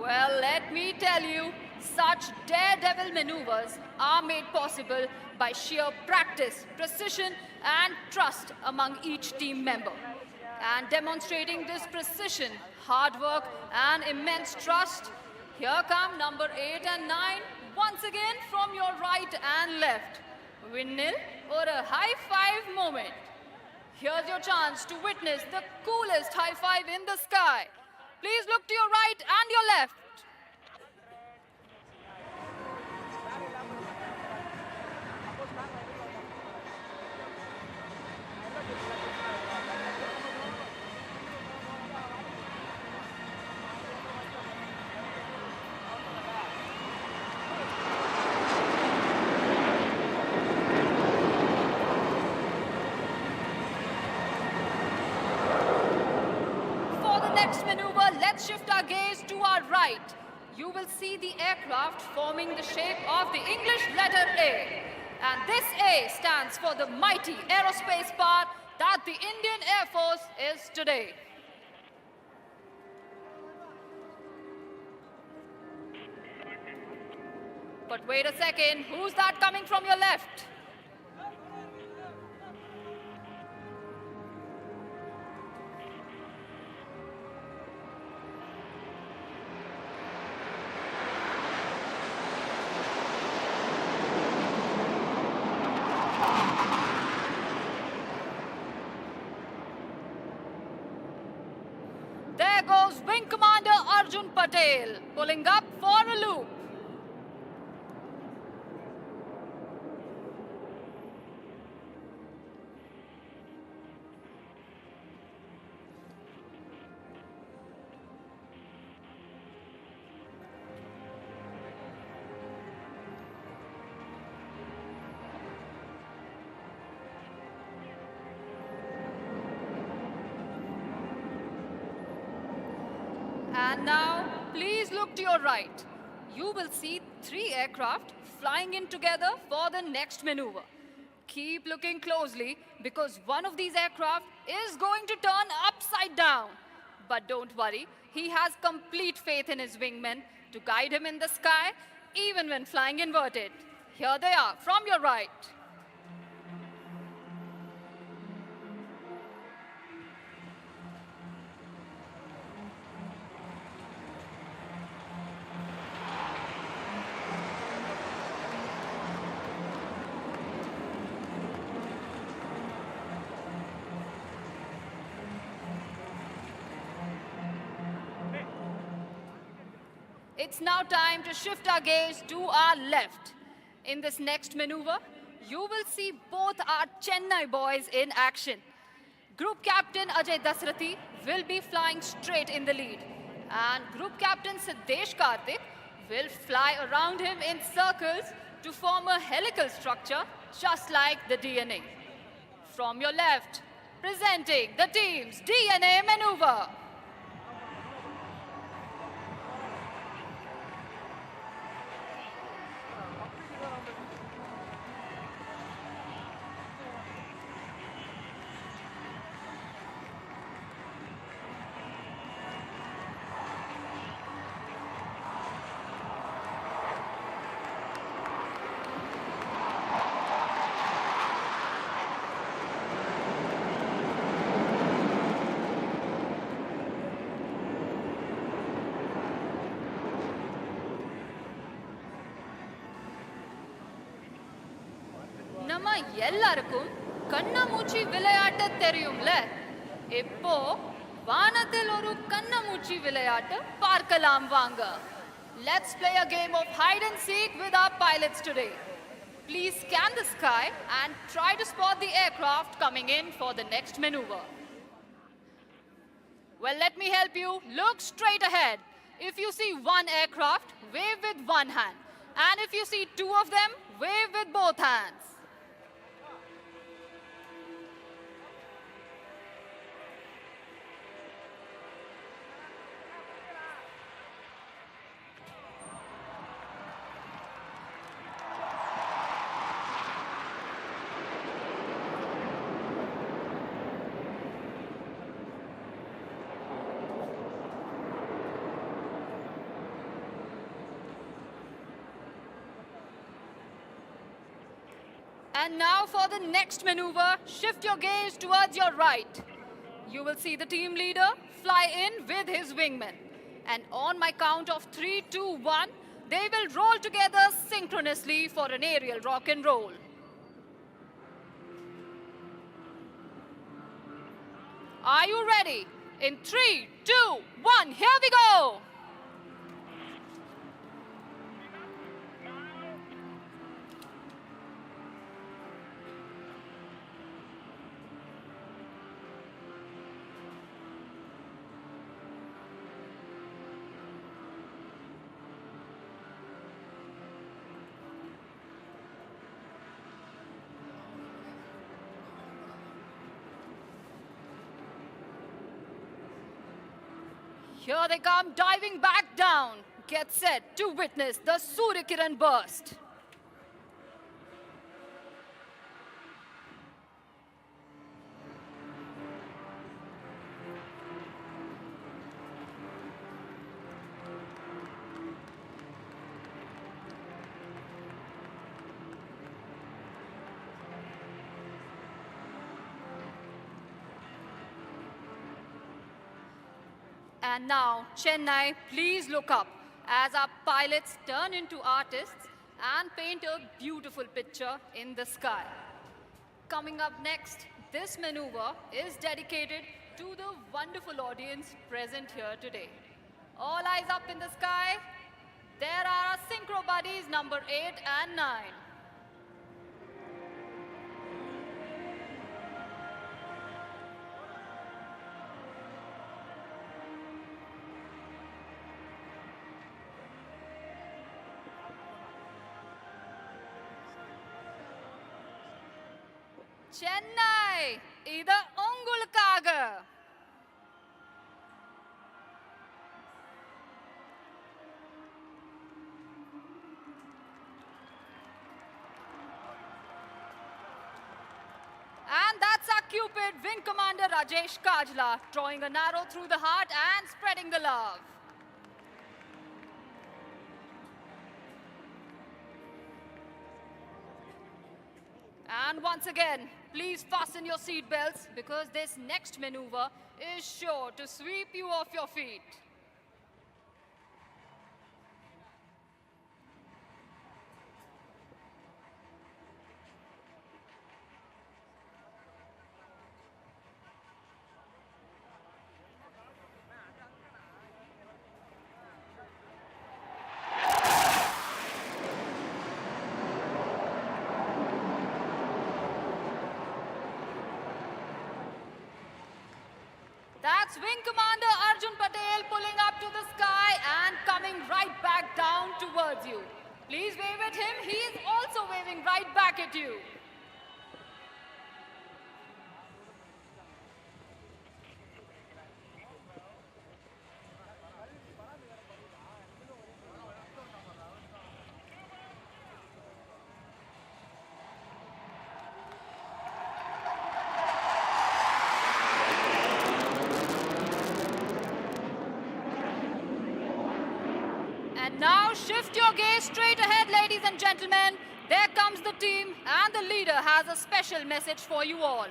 Speaker 8: Well, let me tell you, such daredevil maneuvers are made possible by sheer practice, precision, and trust among each team member. And demonstrating this precision, hard work, and immense trust, here come number 8 and 9, once again from your right and left. Windmill or a high five moment. Here's your chance to witness the coolest high five in the sky. Please look to your right and your left. Next maneuver, let's shift our gaze to our right. You will see the aircraft forming the shape of the English letter A. And this A stands for the mighty aerospace power that the Indian Air Force is today. But wait a second, who's that coming from your left? There goes Wing Commander Arjun Patel, pulling up for a loop. And now, please look to your right. You will see 3 aircraft flying in together for the next maneuver. Keep looking closely because one of these aircraft is going to turn upside down. But don't worry, he has complete faith in his wingmen to guide him in the sky, even when flying inverted. Here they are, from your right. It's now time to shift our gaze to our left. In this next maneuver, you will see both our Chennai boys in action. Group Captain Ajay Dasrathi will be flying straight in the lead, and Group Captain Siddesh Karthik will fly around him in circles to form a helical structure just like the DNA. From your left, presenting the team's DNA maneuver. நம்ம எல்லாருக்கும் கண்ணாமூச்சி விளையாட்டு தெரியும்ல. இப்போ வானத்தில் ஒரு கண்ணாமூச்சி விளையாட்டு பார்க்கலாம் வாங்க. Let's play a game of hide and seek with our pilots today. Please scan the sky and try to spot the aircraft coming in for the next maneuver. Well, let me help you. Look straight ahead. If you see one aircraft, wave with one hand. And if you see two of them, wave with both hands. And now for the next maneuver, shift your gaze towards your right. You will see the team leader fly in with his wingman. And on my count of 3, 2, 1, they will roll together synchronously for an aerial rock and roll. Are you ready? In 3, 2, 1, here we go! Here they come, diving back down. Get set to witness the Suryakiran burst. And now, Chennai, please look up as our pilots turn into artists and paint a beautiful picture in the sky. Coming up next, this maneuver is dedicated to the wonderful audience present here today. All eyes up in the sky. There are our synchro buddies number 8 and 9. Chennai, இது உங்களுக்காக. And that's our Cupid Wing Commander Rajesh Kajla, drawing an arrow through the heart and spreading the love. And once again, please fasten your seatbelts because this next maneuver is sure to sweep you off your feet. That's Wing Commander Arjun Patel pulling up to the sky and coming right back down towards you. Please wave at him. He is also waving right back at you. And now shift your gaze straight ahead, ladies and gentlemen. There comes the team, and the leader has a special message for you all.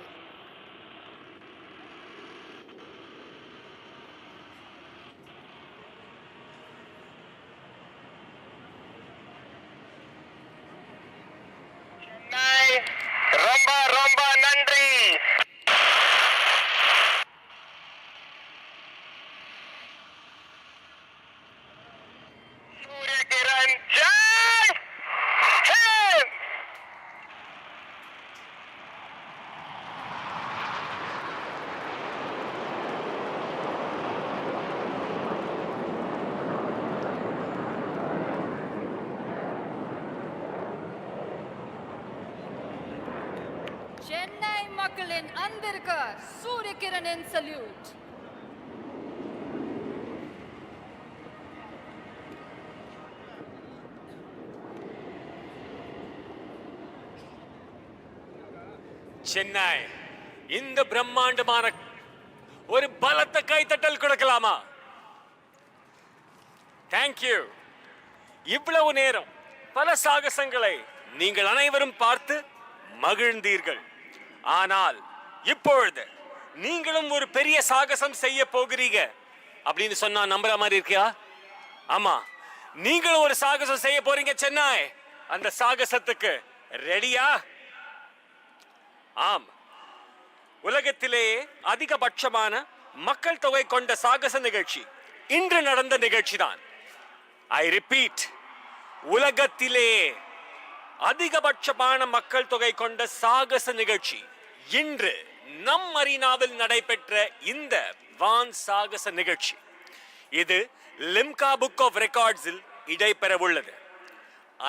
Speaker 10: ரொம்ப ரொம்ப நன்றி. Suryakiran, Jai Hind!
Speaker 8: Chennai Makkalin Andirka Suryakiranin salute.
Speaker 2: Chennai இந்த பிரம்மாண்டமான ஒரு பலத்த கைத்தட்டல் கொடுக்கலாமா? Thank you. இவ்வளவு நேரம் பல சாகசங்களை நீங்கள் அனைவரும் பார்த்து மகிழ்ந்தீர்கள். ஆனால் இப்பொழுது நீங்களும் ஒரு பெரிய சாகசம் செய்ய போகிறீங்க அப்படின்னு சொன்னா நம்புற மாதிரி இருக்கியா? ஆமா, நீங்களும் ஒரு சாகசம் செய்ய போறீங்க சென்னை. அந்த சாகசத்துக்கு ரெடியா? ஆம், உலகத்திலேயே அதிகபட்சமான மக்கள் தொகை கொண்ட சாகச நிகழ்ச்சி இன்று நடந்த நிகழ்ச்சிதான். ஐ ரிப்பீட், உலகத்திலேயே அதிகபட்சமான மக்கள் தொகை கொண்ட சாகச நிகழ்ச்சி இன்று நம் மரீனாவில் நடைபெற்ற இந்த வான் சாகச நிகழ்ச்சி. இது லிம்கா புக் ஆஃப் ரெக்கார்ட்ஸில் இடம்பெறவுள்ளது.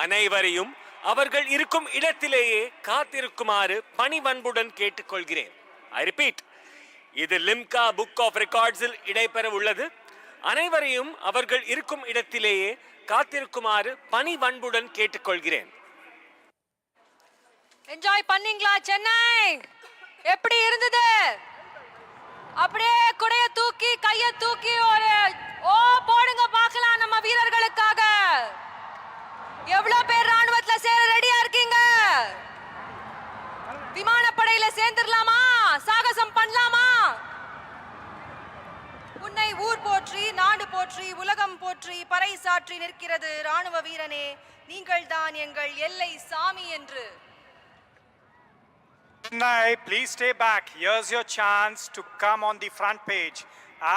Speaker 2: அனைவரையும் அவர்கள் இருக்கும் இடத்திலேயே காத்திருக்குமாறு பணிவன்புடன் கேட்டுக்கொள்கிறேன். ஐ ரிப்பீட், இது லிம்கா புக் ஆஃப் ரெக்கார்ட்ஸில் இடம்பெறவுள்ளது. அனைவரையும் அவர்கள் இருக்கும் இடத்திலேயே காத்திருக்குமாறு பணிவன்புடன் கேட்டுக்கொள்கிறேன்.
Speaker 4: என்ஜாய் பண்ணீங்களா சென்னை? எப்படி இருந்தது? அப்படியே குடைய தூக்கி கைய தூக்கி ஒரு ஓ போடுங்க பார்க்கலாம் நம்ம வீரர்களுக்காக. எவ்வளவு பேர் ராணுவத்துல சேர ரெடியா இருக்கீங்க? விமானப்படையில சேர்ந்துடலாமா? சாகசம் பண்ணலாமா? உன்னை ஊர் போற்றி, நாடு போற்றி, உலகம் போற்றி பறை சாற்றி நிற்கிறது ராணுவ வீரனே, நீங்கள் தான் எங்கள் எல்லை சாமி என்று.
Speaker 1: Chennai, please stay back. Here's your chance to come on the front page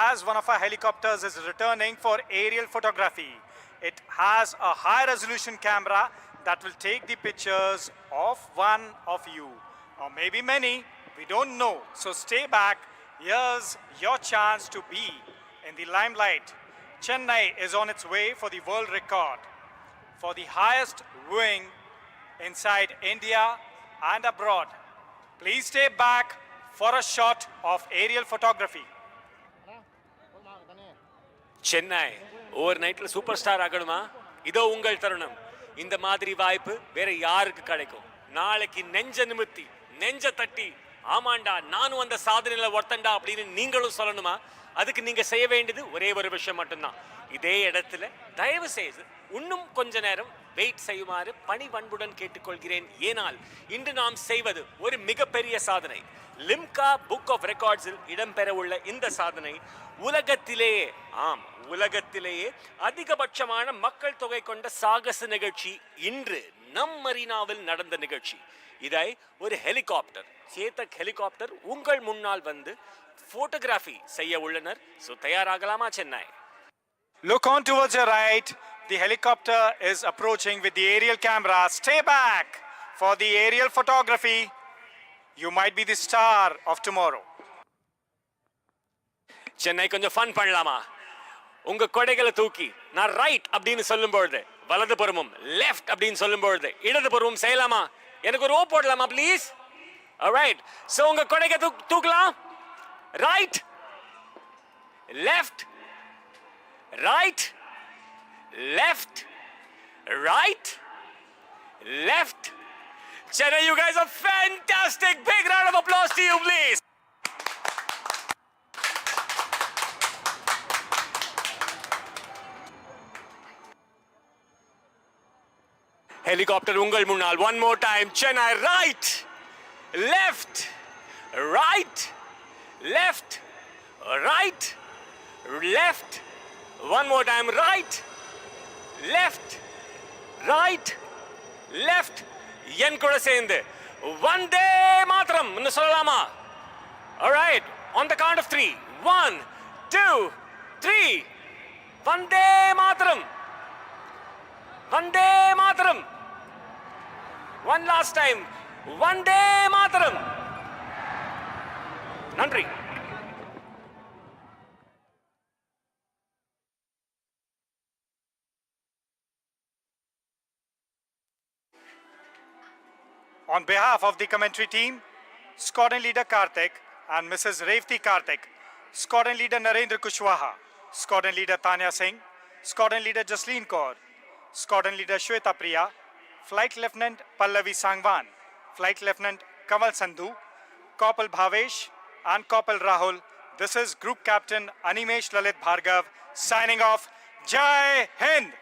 Speaker 1: as one of our helicopters is returning for aerial photography. It has a high resolution camera that will take the pictures of one of you, or maybe many, we don't know. So stay back. Here's your chance to be in the limelight. Chennai is on its way for the world record for the highest wing inside India and abroad. Please stay back for a shot of aerial photography.
Speaker 2: Chennai over நைட்ல super star ஆகணுமா? இதோ உங்கள் தருணம். இந்த மாதிரி வாய்ப்பு வேற யாருக்கு கிடைக்கும்? நாளைக்கு நெஞ்ச நிமித்தி நெஞ்ச தட்டி ஆமாண்டா நானும் அந்த சாதனையில ஒருத்தண்டா அப்படின்னு நீங்களும் சொல்லணுமா? அதுக்கு நீங்க செய்ய வேண்டியது ஒரே ஒரு விஷயம் மட்டும்தான். இதே இடத்துல தயவு செய்து இன்னும் கொஞ்ச நேரம் வெயிட் செய்யுமாறு பணிவன்புடன் கேட்டுக்கொள்கிறேன். ஏனால் இன்று நாம் செய்வது ஒரு மிகப்பெரிய சாதனை. லிம்கா புக் ஆஃப் ரெக்கார்ட்ஸில் இடம்பெற உள்ள இந்த சாதனை உலகத்திலேயே, ஆம் உலகத்திலேயே அதிகபட்சமான மக்கள் தொகை கொண்ட சாகச நிகழ்ச்சி இன்று நம் மரீனாவில் நடந்த நிகழ்ச்சி. இதை ஒரு ஹெலிகாப்டர், சேதக் ஹெலிகாப்டர் உங்கள் முன்னால் வந்து போட்டோகிராஃபி செய்ய உள்ளனர். சோ தயாராகலாமா Chennai?
Speaker 1: Look on towards your right. The helicopter is approaching with the aerial camera. Stay back for the aerial photography. You might be the star of tomorrow.
Speaker 2: Chennai கொஞ்சம் ஃபன் பண்ணலாமா? உங்க கொடைகளை தூக்கி நான் ரைட் அப்படின்னு சொல்லும் பொழுது வலது புறமும் லெஃப்ட் அப்படின்னு சொல்லும் பொழுது இடது புறமும் செய்யலாமா? எனக்கு ஒரு ஓ போடலாமா ப்ளீஸ்? alright, so உங்க கொடைகளை தூக்கலாம். Right, left, right, left, right, left. Chennai, you guys are fantastic. Big round of applause to you, please. Helicopter ungal munnal. One more time. Chennai, right, left, right, left, right, left. One more time. Right, left, right, left. என் கூட சேர்ந்து வந்தே மாத்திரம் சொல்லலாமா? alright, on the count of 3, 1, 2, 3. வந்தே மாத்திரம், வந்தே மாத்திரம். one last time, வந்தே மாத்திரம். நன்றி.
Speaker 1: On behalf of the commentary team, Squadron Leader Karthik and Mrs. Revati Karthik, Squadron Leader Narendra Kushwaha, Squadron Leader Tanya Singh, Squadron Leader Jasleen Kaur, Squadron Leader Shweta Priya, Flight Lieutenant Pallavi Sangwan, Flight Lieutenant Kamal Sandhu, Corporal Bhavesh and Corporal Rahul. This is Group Captain Animesh Lalit Bhargav signing off. Jai Hind!